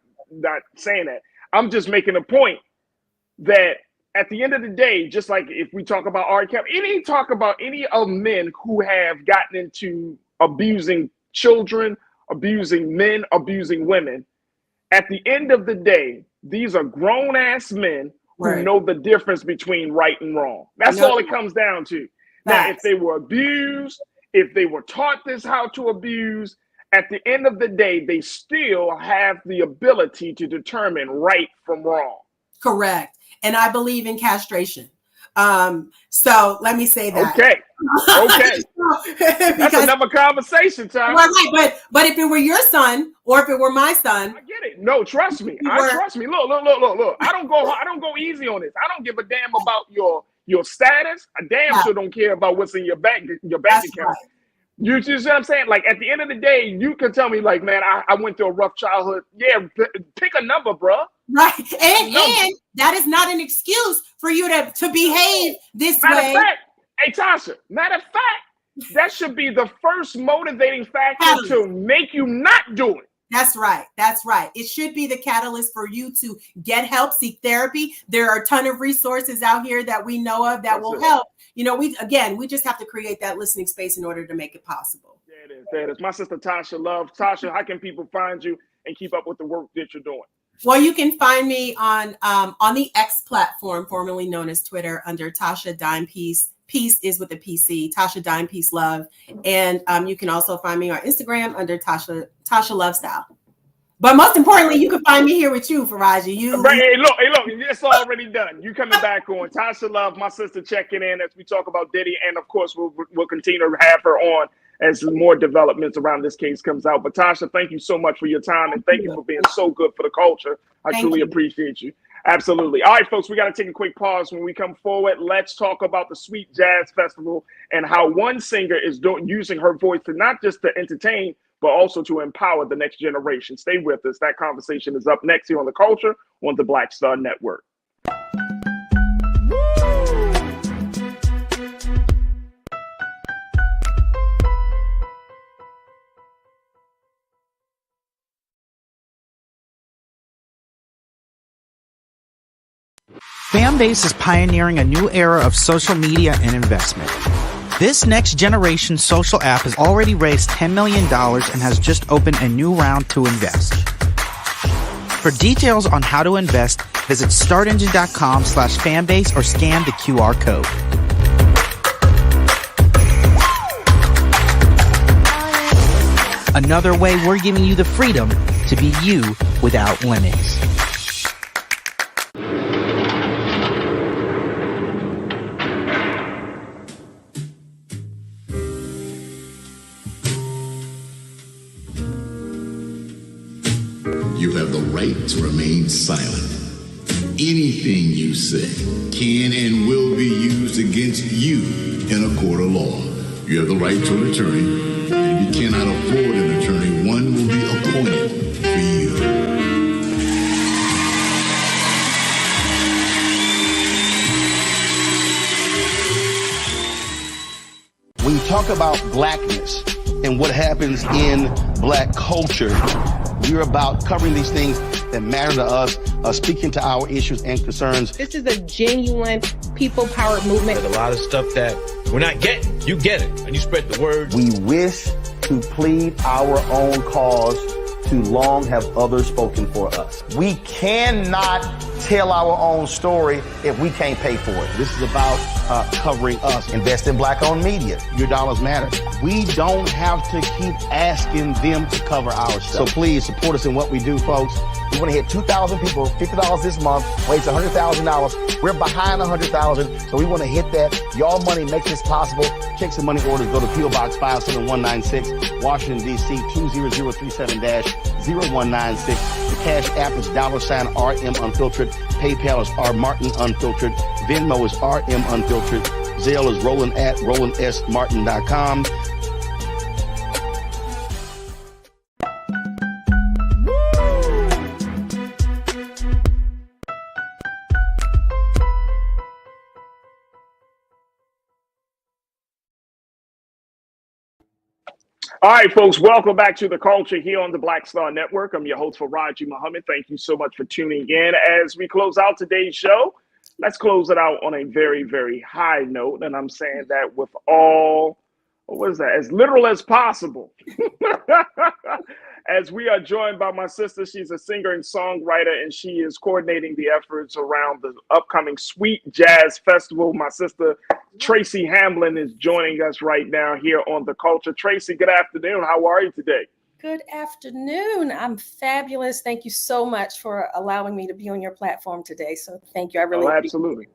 saying that. I'm just making a point that at the end of the day, just like if we talk about R. Kelly, any of men who have gotten into abusing children, abusing men, abusing women, at the end of the day, these are grown ass men who know the difference between right and wrong. That's all it comes down to. Now, if they were abused, if they were taught this how to abuse, at the end of the day, they still have the ability to determine right from wrong. Correct. And I believe in castration. So let me say that. Okay. That's another conversation, Tom. Right. But if it were your son or if it were my son, I get it. No, trust me. Trust me. Look. I don't go easy on this. I don't give a damn about your status. I damn sure don't care about what's in your bank account. Right. You see what I'm saying? Like, at the end of the day, you can tell me, like, man, I went through a rough childhood. Yeah, pick a number, bro. Right. And that is not an excuse for you to behave this way. Hey, Tasha, matter of fact, that should be the first motivating factor to make you not do it. That's right. It should be the catalyst for you to get help, seek therapy. There are a ton of resources out here that we know of that will help. You know, we just have to create that listening space in order to make it possible. There it is. My sister Tasha Love. Tasha, how can people find you and keep up with the work that you're doing? Well, you can find me on the X platform, formerly known as Twitter, under Tasha Dime Peace. Peace is with a PC, Tasha Dime Peace Love. And you can also find me on Instagram under Tasha Love Style. But most importantly, you can find me here with you, Farajii. Hey, look, it's already done. You coming back on. Tasha Love, my sister, checking in as we talk about Diddy. And of course, we'll continue to have her on as more developments around this case comes out. But Tasha, thank you so much for your time. And thank you for being so good for the culture. I truly appreciate you. Absolutely. All right, folks, we got to take a quick pause. When we come forward, let's talk about the Sweet Jazz Festival and how one singer is using her voice to not just to entertain, but also to empower the next generation. Stay with us. That conversation is up next here on The Culture on the Black Star Network. Fanbase is pioneering a new era of social media and investment. This next generation social app has already raised $10 million and has just opened a new round to invest. For details on how to invest, visit startengine.com/fanbase or scan the QR code. Another way we're giving you the freedom to be you without limits. You have the right to remain silent. Anything you say can and will be used against you in a court of law. You have the right to an attorney and be you cannot afford an attorney, one will be appointed for you. When you talk about blackness and what happens in black culture, we're about covering these things that matter to us, speaking to our issues and concerns. This is a genuine people-powered movement. There's a lot of stuff that we're not getting. You get it, and you spread the word. We wish to plead our own cause. Too long have others spoken for us. We cannot tell our own story if we can't pay for it. This is about covering us. Invest in black-owned media. Your dollars matter. We don't have to keep asking them to cover our stuff. So please support us in what we do, folks. We want to hit 2,000 people, $50 this month, weighs $100,000. We're behind 100,000, so we want to hit that. Y'all money makes this possible. Check some money orders. Go to P.O. Box 57196, Washington, D.C. 20037-0196. The Cash App is $RM Unfiltered. PayPal is R Martin Unfiltered. Venmo is RM Unfiltered. Zelle is Roland at RolandSMartin.com. All right, folks, welcome back to The Culture here on the Black Star Network. I'm your host, Farajii Muhammad. Thank you so much for tuning in. As we close out today's show, let's close it out on a very, very high note. And I'm saying that with all, what is that, as literal as possible. As we are joined by my sister, she's a singer and songwriter, and she is coordinating the efforts around the upcoming Sweet Jazz Festival. My sister, Tracy Hamlin, is joining us right now here on The Culture. Tracy, good afternoon. How are you today? Good afternoon. I'm fabulous. Thank you so much for allowing me to be on your platform today. So thank you. I really absolutely.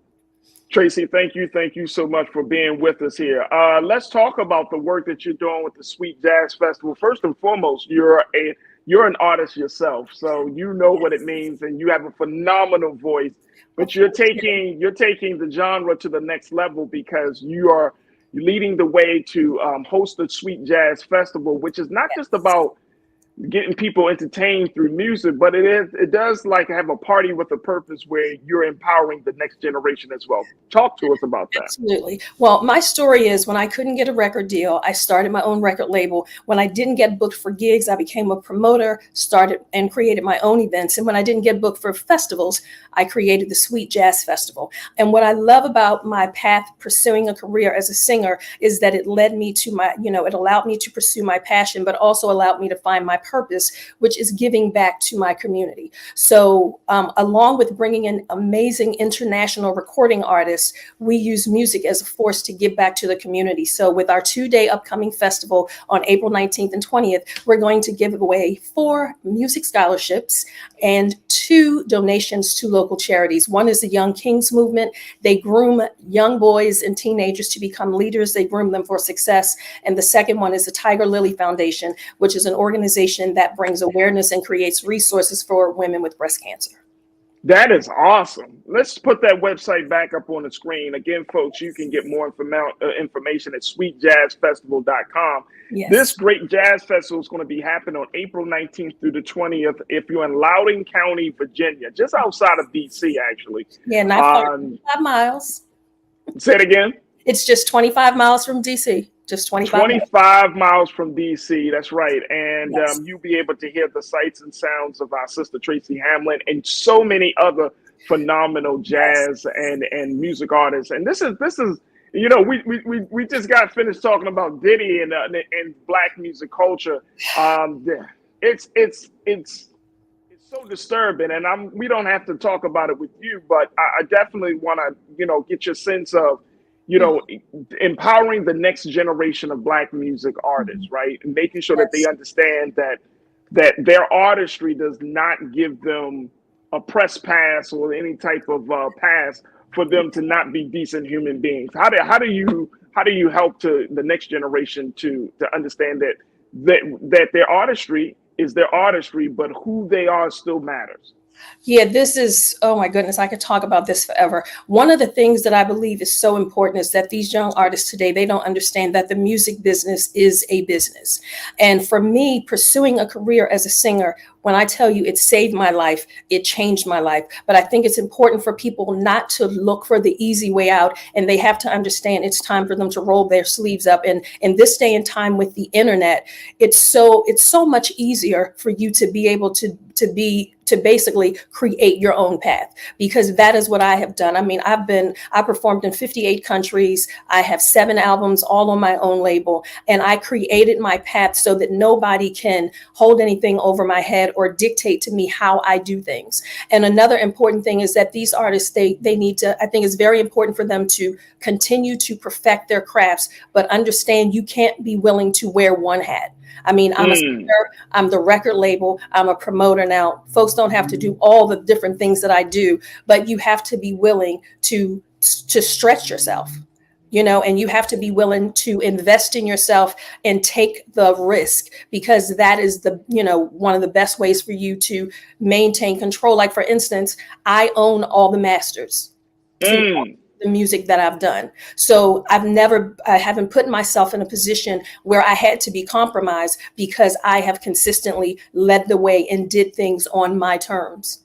Tracy, thank you. Thank you so much for being with us here. Let's talk about the work that you're doing with the Sweet Jazz Festival. First and foremost, you're an artist yourself, so you know what it means, and you have a phenomenal voice. But you're taking the genre to the next level because you're leading the way to host the Sweet Jazz Festival, which is not just about getting people entertained through music, but it does like have a party with a purpose where you're empowering the next generation as well. Talk to us about that. Absolutely. Well, my story is when I couldn't get a record deal, I started my own record label. When I didn't get booked for gigs, I became a promoter, started and created my own events. And when I didn't get booked for festivals, I created the Sweet Jazz Festival. And what I love about my path pursuing a career as a singer is that it led me to it allowed me to pursue my passion, but also allowed me to find my purpose, which is giving back to my community. So along with bringing in amazing international recording artists, we use music as a force to give back to the community. So with our 2-day upcoming festival on April 19th and 20th, we're going to give away 4 music scholarships and 2 donations to local charities. One is the Young Kings Movement. They groom young boys and teenagers to become leaders. They groom them for success. And the second one is the Tiger Lily Foundation, which is an organization that brings awareness and creates resources for women with breast cancer. That is awesome. Let's put that website back up on the screen. Again, folks, you can get more information at sweetjazzfestival.com. Yes. This great jazz festival is going to be happening on April 19th through the 20th. If you're in Loudoun County, Virginia, just outside of D.C., actually. Yeah, not far, 25 miles. Say it again. It's just 25 miles from D.C. Just 25 miles from DC. That's right. And yes. You'll be able to hear the sights and sounds of our sister Tracy Hamlin and so many other phenomenal jazz and music artists. And this is we just got finished talking about Diddy and black music culture. It's so disturbing, and we don't have to talk about it with you, but I definitely want to get your sense of empowering the next generation of black music artists, right? And making sure that they understand that their artistry does not give them a press pass or any type of pass for them to not be decent human beings. How do you help to the next generation to understand that their artistry is their artistry, but who they are still matters? Yeah, this is, oh my goodness, I could talk about this forever. One of the things that I believe is so important is that these young artists today, they don't understand that the music business is a business. And for me, pursuing a career as a singer, when I tell you it saved my life, it changed my life. But I think it's important for people not to look for the easy way out, and they have to understand it's time for them to roll their sleeves up. And in this day and time with the internet, it's so much easier for you to be able to basically create your own path, because that is what I have done. I mean, I performed in 58 countries. I have 7 albums all on my own label, and I created my path so that nobody can hold anything over my head or dictate to me how I do things. And another important thing is that these artists, they need to, I think it's very important for them to continue to perfect their crafts, but understand you can't be willing to wear one hat. I mean, I'm a singer, I'm the record label, I'm a promoter. Now, folks don't have to do all the different things that I do, but you have to be willing to stretch yourself, and you have to be willing to invest in yourself and take the risk, because that is one of the best ways for you to maintain control. Like, for instance, I own all the masters to the music that I've done. So I haven't put myself in a position where I had to be compromised, because I have consistently led the way and did things on my terms.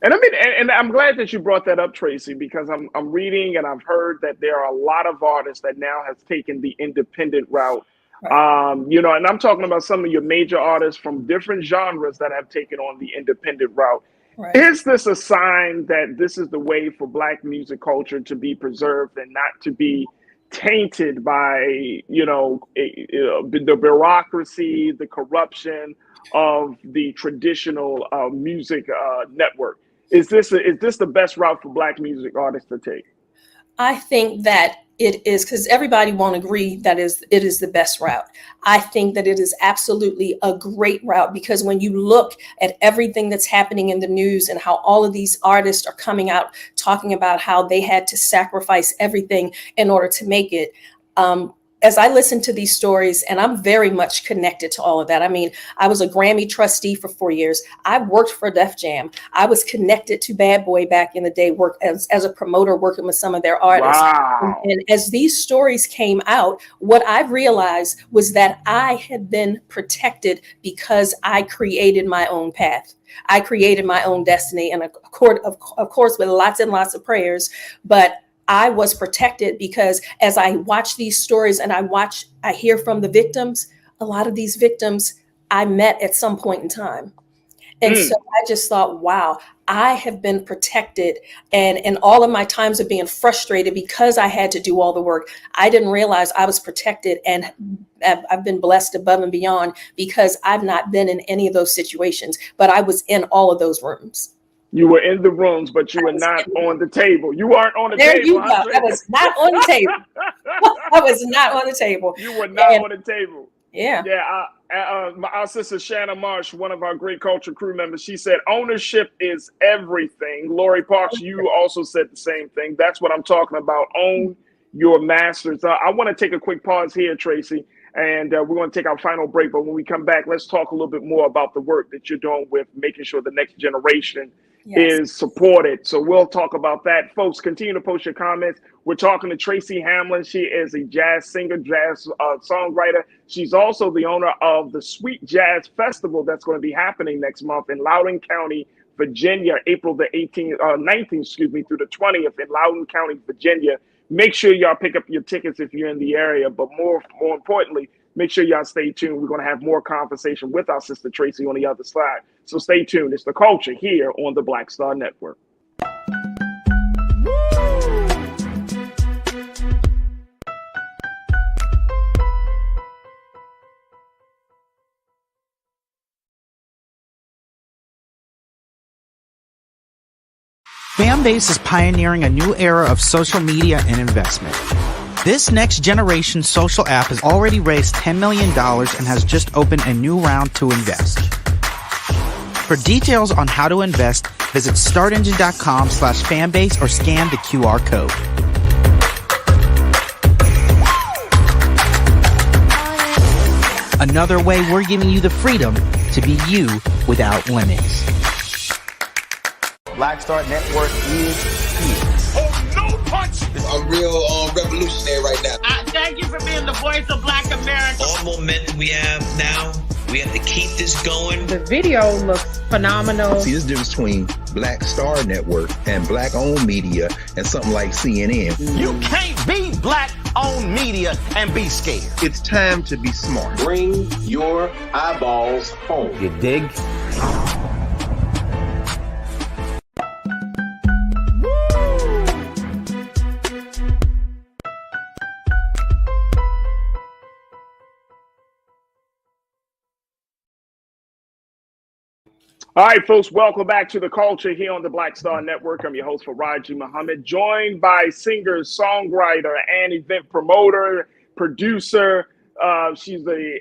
And I mean, and I'm glad that you brought that up, Tracy, because I'm reading and I've heard that there are a lot of artists that now have taken the independent route. Right. And I'm talking about some of your major artists from different genres that have taken on the independent route. Right. Is this a sign that this is the way for Black music culture to be preserved and not to be tainted by, the bureaucracy, the corruption of the traditional music network? Is this the best route for Black music artists to take? I think that it is, because everybody won't agree that it is the best route. I think that it is absolutely a great route, because when you look at everything that's happening in the news and how all of these artists are coming out talking about how they had to sacrifice everything in order to make it, as I listen to these stories, and I'm very much connected to all of that. I mean, I was a Grammy trustee for 4 years. I worked for Def Jam. I was connected to Bad Boy back in the day, work as a promoter, working with some of their artists. Wow. And as these stories came out, what I realized was that I had been protected because I created my own path. I created my own destiny, and of course, with lots and lots of prayers, but I was protected because as I watch these stories and I hear from the victims, a lot of these victims I met at some point in time. And so I just thought, wow, I have been protected. And in all of my times of being frustrated because I had to do all the work, I didn't realize I was protected, and I've been blessed above and beyond because I've not been in any of those situations, but I was in all of those rooms. You were in the rooms, but you were not on the table. You weren't on the table. There you go. I was not on the table. I was not on the table. You were not on the table. Yeah. Yeah. Our sister Shanna Marsh, one of our great culture crew members, she said ownership is everything. Lori Parks, you also said the same thing. That's what I'm talking about. Own your masters. I want to take a quick pause here, Tracy, and we're going to take our final break. But when we come back, let's talk a little bit more about the work that you're doing with making sure the next generation is supported. So we'll talk about that. Folks, continue to post your comments. We're talking to Tracy Hamlin. She is a jazz singer, jazz songwriter. She's also the owner of the Sweet Jazz Festival that's going to be happening next month in Loudoun County, Virginia, April the 19th through the 20th in Loudoun County, Virginia. Make sure y'all pick up your tickets if you're in the area, but more importantly, make sure y'all stay tuned. We're going to have more conversation with our sister Tracy on the other side. So stay tuned. It's The Culture here on the Black Star Network. Fanbase is pioneering a new era of social media and investment. This next generation social app has already raised $10 million and has just opened a new round to invest. For details on how to invest, visit startengine.com/fanbase or scan the QR code. Another way we're giving you the freedom to be you without limits. Black Star Network is here. Oh, no punch! I'm real revolutionary right now. Thank you for being the voice of Black America. All momentum we have now, we have to keep this going. The video looks phenomenal. See, there's a difference between Black Star Network and black-owned media and something like CNN. You can't be black-owned media and be scared. It's time to be smart. Bring your eyeballs home. You dig? All right, folks, welcome back to The Culture here on the Black Star Network. I'm your host, Farajii Muhammad, joined by singer, songwriter, and event promoter, producer. She's a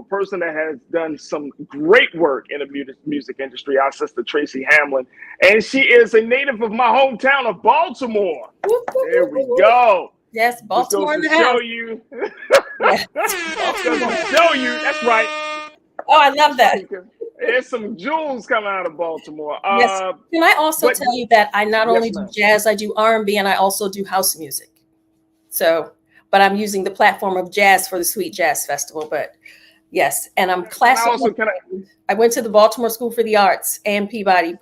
person that has done some great work in the music industry, our sister Tracy Hamlin. And she is a native of my hometown of Baltimore. There we go. Yes, Baltimore in the house. Show you. Show you. That's right. Oh, I love that. There's some jewels coming out of Baltimore. Yes. Can I also tell you that I not only do jazz, I do R&B, and I also do house music. So, but I'm using the platform of jazz for the Sweet Jazz Festival. But yes, and I'm classical. I went to the Baltimore School for the Arts and Peabody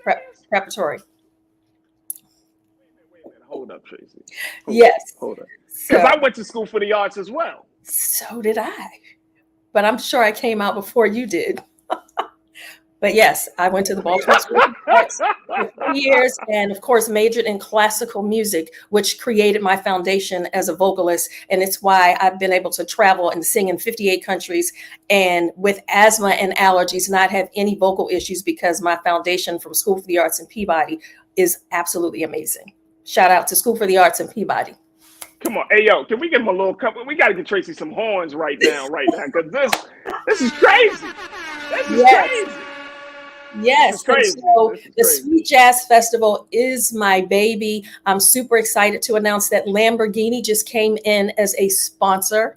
Preparatory. Wait a minute. Hold up, Tracy. Hold up. Because I went to school for the arts as well. So did I. But I'm sure I came out before you did. But yes, I went to the Baltimore School for 3 years and, of course, majored in classical music, which created my foundation as a vocalist. And it's why I've been able to travel and sing in 58 countries and with asthma and allergies, not have any vocal issues because my foundation from School for the Arts in Peabody is absolutely amazing. Shout out to School for the Arts in Peabody. Come on. Hey, yo, can we give him a little couple? We got to get Tracy some horns right now, because this is crazy. This is crazy. Yes. So the Sweet Jazz Festival is my baby. I'm super excited to announce that Lamborghini just came in as a sponsor.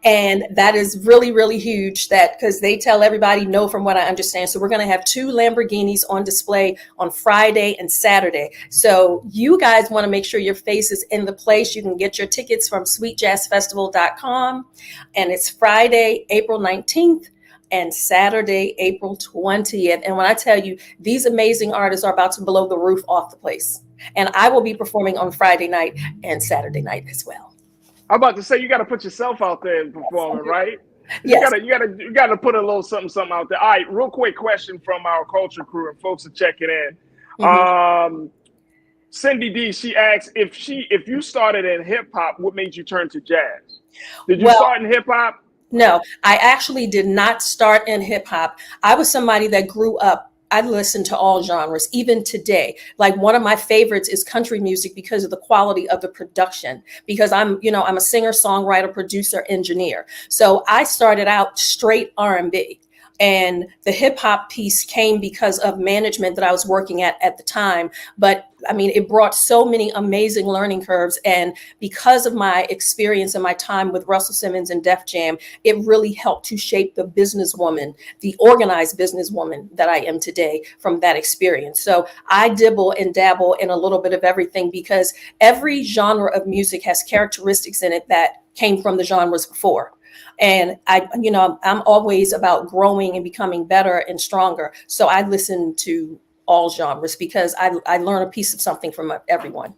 And that is really, really huge because they tell everybody no from what I understand. So we're going to have 2 Lamborghinis on display on Friday and Saturday. So you guys want to make sure your face is in the place. You can get your tickets from sweetjazzfestival.com. And it's Friday, April 19th. And Saturday, April 20th. And when I tell you, these amazing artists are about to blow the roof off the place. And I will be performing on Friday night and Saturday night as well. I'm about to say, you got to put yourself out there and performing, right? Yes. You got to put a little something out there. All right, real quick question from our culture crew, and folks are checking in. Mm-hmm. Cindy D, she asks if you started in hip hop, what made you turn to jazz? Did you start in hip hop? No, I actually did not start in hip hop. I was somebody that grew up. I listened to all genres, even today. Like one of my favorites is country music because of the quality of the production, because I'm a singer, songwriter, producer, engineer. So I started out straight R&B. And the hip hop piece came because of management that I was working at the time. But I mean, it brought so many amazing learning curves. And because of my experience and my time with Russell Simmons and Def Jam, it really helped to shape the businesswoman, the organized businesswoman that I am today from that experience. So I dibble and dabble in a little bit of everything because every genre of music has characteristics in it that came from the genres before. And I'm always about growing and becoming better and stronger. So I listen to all genres because I learn a piece of something from everyone.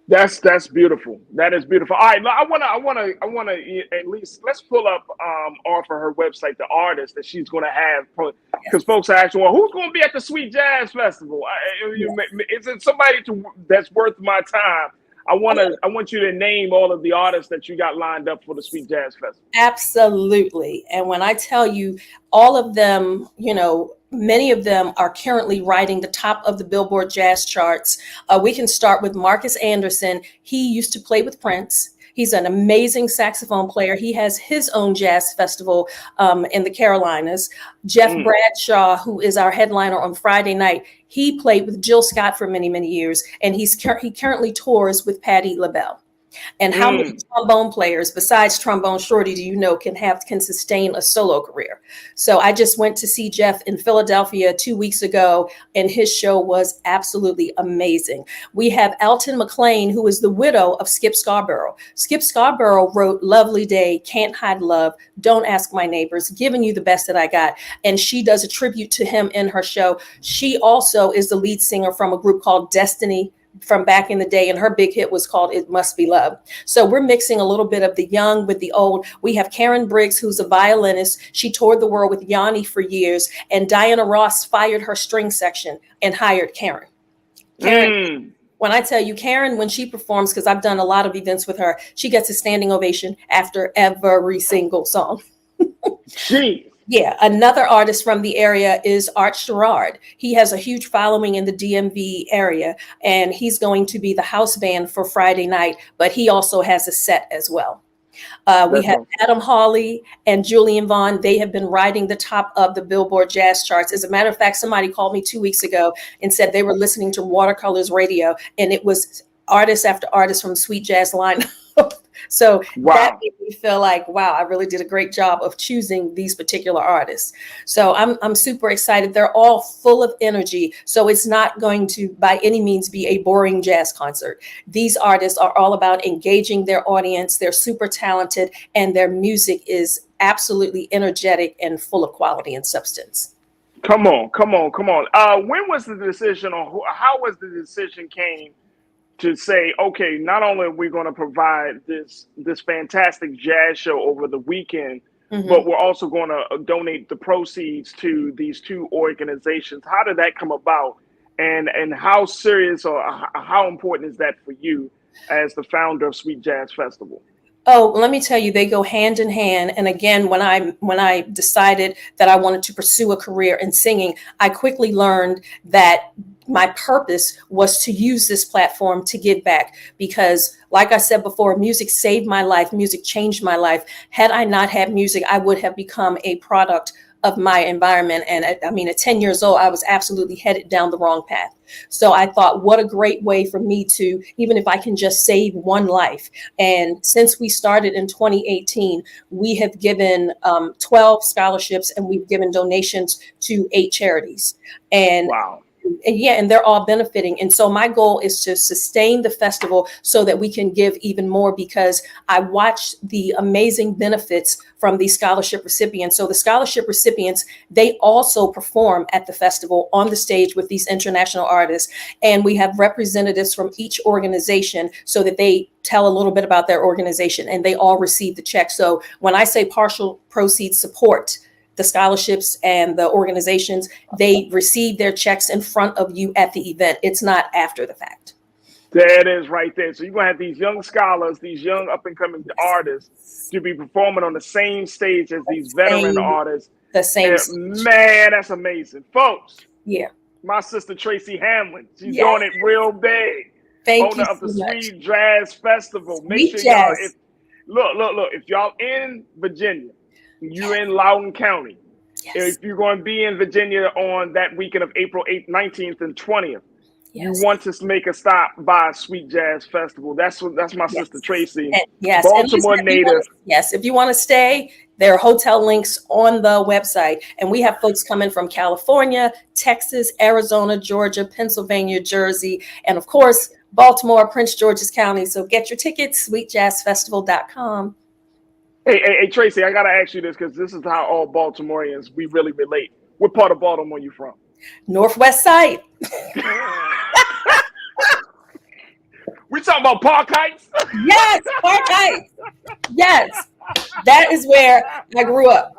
That's beautiful. That is beautiful. All right, I wanna at least let's pull up off of her website the artist that she's gonna have, because folks are asking, well, who's gonna be at the Sweet Jazz Festival? Is it somebody that's worth my time? I want you to name all of the artists that you got lined up for the Sweet Jazz Festival. Absolutely. And when I tell you all of them, many of them are currently riding the top of the Billboard jazz charts. We can start with Marcus Anderson. He used to play with Prince. He's an amazing saxophone player. He has his own jazz festival in the Carolinas. Jeff Bradshaw, who is our headliner on Friday night, he played with Jill Scott for many, many years, and he currently tours with Patti LaBelle. And how many trombone players besides Trombone Shorty do you know can sustain a solo career? So I just went to see Jeff in Philadelphia 2 weeks ago, and his show was absolutely amazing. We have Alton McClain, who is the widow of Skip Scarborough. Skip Scarborough wrote Lovely Day, Can't Hide Love, Don't Ask My Neighbors, Giving You the Best That I Got. And she does a tribute to him in her show. She also is the lead singer from a group called Destiny from back in the day, and her big hit was called It Must Be Love. So we're mixing a little bit of the young with the old. We have Karen Briggs, who's a violinist. She toured the world with Yanni for years, and Diana Ross fired her string section and hired Karen. When I tell you, Karen, when she performs, because I've done a lot of events with her, she gets a standing ovation after every single song. Yeah, another artist from the area is Art Sherrard. He has a huge following in the DMV area, and he's going to be the house band for Friday night, but he also has a set as well. We have Adam Hawley and Julian Vaughn. They have been riding the top of the Billboard Jazz charts. As a matter of fact, somebody called me 2 weeks ago and said they were listening to Watercolors Radio, and it was artist after artist from Sweet Jazz lineup. So that made me feel like, wow, I really did a great job of choosing these particular artists. So I'm super excited. They're all full of energy. So it's not going to by any means be a boring jazz concert. These artists are all about engaging their audience. They're super talented, and their music is absolutely energetic and full of quality and substance. Come on. When was the decision, or how was the decision came to say, okay, not only are we going to provide this fantastic jazz show over the weekend, but we're also going to donate the proceeds to these two organizations. How did that come about, and how serious or how important is that for you as the founder of Sweet Jazz Festival? Oh, let me tell you, they go hand in hand. And again, when I decided that I wanted to pursue a career in singing, I quickly learned that my purpose was to use this platform to give back, because like I said before, music saved my life. Music changed my life. Had I not had music, I would have become a product of my environment. And I mean, at 10 years old, I was absolutely headed down the wrong path. So I thought, what a great way for me to, even if I can just save one life. And since we started in 2018, we have given 12 scholarships, and we've given donations to 8 charities. And wow. And they're all benefiting. And so my goal is to sustain the festival so that we can give even more, because I watched the amazing benefits from these scholarship recipients. So the scholarship recipients, they also perform at the festival on the stage with these international artists. And we have representatives from each organization so that they tell a little bit about their organization, and they all receive the check. So when I say partial proceeds support the scholarships and the organizations, they receive their checks in front of you at the event. It's not after the fact. There it is right there. So you're going to have these young scholars, these young up-and-coming artists to be performing on the same stage as these veteran artists. The same. Man, that's amazing. Folks. Yeah. My sister, Tracy Hamlin, she's doing it real big. Thank you of the so much. Sweet Jazz Festival. Make sure y'all, look, if y'all in Virginia, you're in Loudoun County. If you're going to be in Virginia on that weekend of April 8th, 19th, and 20th, you want to make a stop by Sweet Jazz Festival. That's my sister Tracy, Baltimore native. If you want to stay, there are hotel links on the website. And we have folks coming from California, Texas, Arizona, Georgia, Pennsylvania, Jersey, and of course, Baltimore, Prince George's County. So get your tickets, sweetjazzfestival.com. Hey, Tracy, I got to ask you this, because this is how all Baltimoreans, we really relate. What part of Baltimore are you from? Northwest Side. We talking about Park Heights? Yes, Park Heights. Yes, that is where I grew up.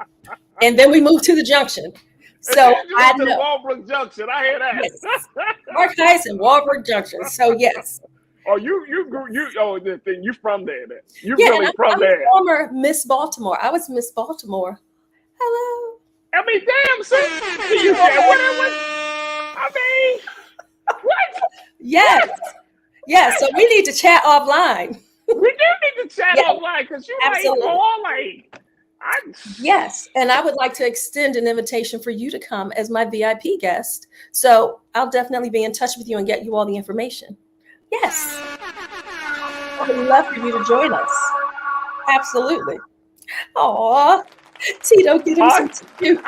And then we moved to the Junction. So I know. Walbrook Junction, I hear that. Yes. Park Heights and Walbrook Junction. So yes. Oh, you from there then. You really from there. I'm former Miss Baltimore. I was Miss Baltimore. Hello. I mean, damn, so you I mean, what? Yes. Yes. So we need to chat offline. We do need to chat offline, because you Yes. And I would like to extend an invitation for you to come as my VIP guest. So I'll definitely be in touch with you and get you all the information. Yes. I would love for you to join us. Absolutely. Aw, Tito, get him some tissue.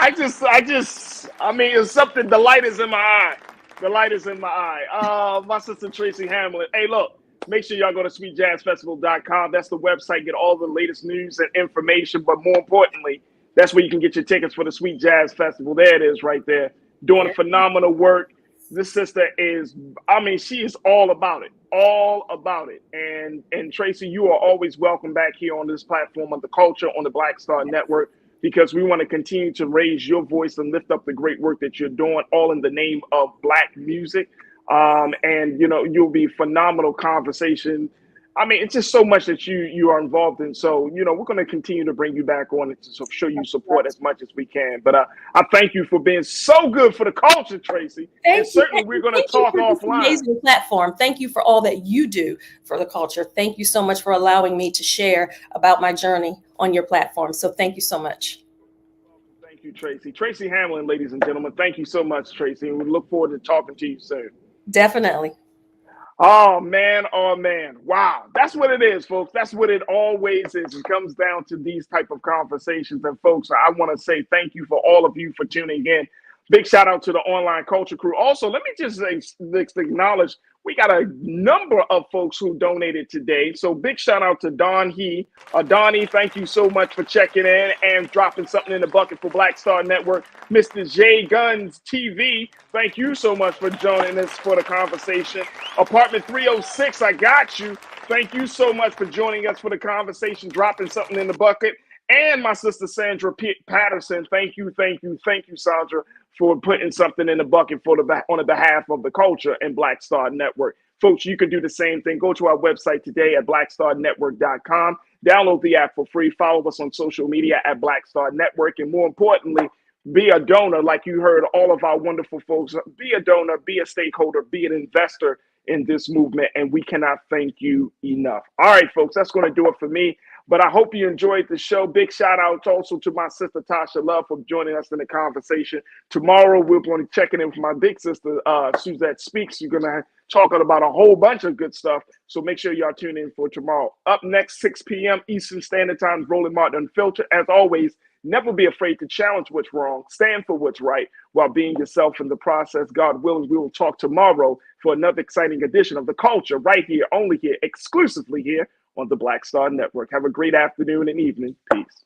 I mean, it's something. The light is in my eye. The light is in my eye. My sister Tracy Hamlin. Hey, look, make sure y'all go to sweetjazzfestival.com. That's the website. Get all the latest news and information. But more importantly, that's where you can get your tickets for the Sweet Jazz Festival. There it is right there. Doing phenomenal work. This sister is, I mean, she is all about it. All about it. And Tracy, you are always welcome back here on this platform of the culture on the Black Star Network, because we want to continue to raise your voice and lift up the great work that you're doing, all in the name of Black music. And, you know, you'll be phenomenal conversation. I mean, it's just so much that you are involved in. So, you know, we're going to continue to bring you back on it to show you support as much as we can. But I thank you for being so good for the culture, Tracy. Thank and certainly we're going to talk offline. Amazing platform. Thank you for all that you do for the culture. Thank you so much for allowing me to share about my journey on your platform. So thank you so much. Thank you, Tracy. Tracy Hamlin, ladies and gentlemen. Thank you so much, Tracy. And we look forward to talking to you soon. Definitely. Oh man, wow. That's what it is, folks. That's what it always is. It comes down to these type of conversations. And folks, I want to say thank you for all of you for tuning in. Big shout out to the online culture crew. Also, let me just acknowledge we got a number of folks who donated today. So big shout out to Donnie, thank you so much for checking in and dropping something in the bucket for Black Star Network. Mr. J Guns TV, thank you so much for joining us for the conversation. Apartment 306, I got you. Thank you so much for joining us for the conversation, dropping something in the bucket. And my sister Sandra Patterson, thank you, Sandra, for putting something in the bucket on the behalf of the culture and Black Star Network. Folks, you can do the same thing. Go to our website today at blackstarnetwork.com. Download the app for free. Follow us on social media at Black Star Network. And more importantly, be a donor, like you heard all of our wonderful folks. Be a donor, be a stakeholder, be an investor in this movement. And we cannot thank you enough. All right, folks, that's going to do it for me. But I hope you enjoyed the show. Big shout out also to my sister Tasha Love for joining us in the conversation. Tomorrow, we're going to check in with my big sister, Suzette Speaks. You're going to talk about a whole bunch of good stuff. So make sure y'all tune in for tomorrow. Up next, 6 p.m. Eastern Standard Time, Roland Martin Unfiltered. As always, never be afraid to challenge what's wrong. Stand for what's right while being yourself in the process. God willing, we will talk tomorrow for another exciting edition of The Culture right here, only here, exclusively here on the Black Star Network. Have a great afternoon and evening. Peace.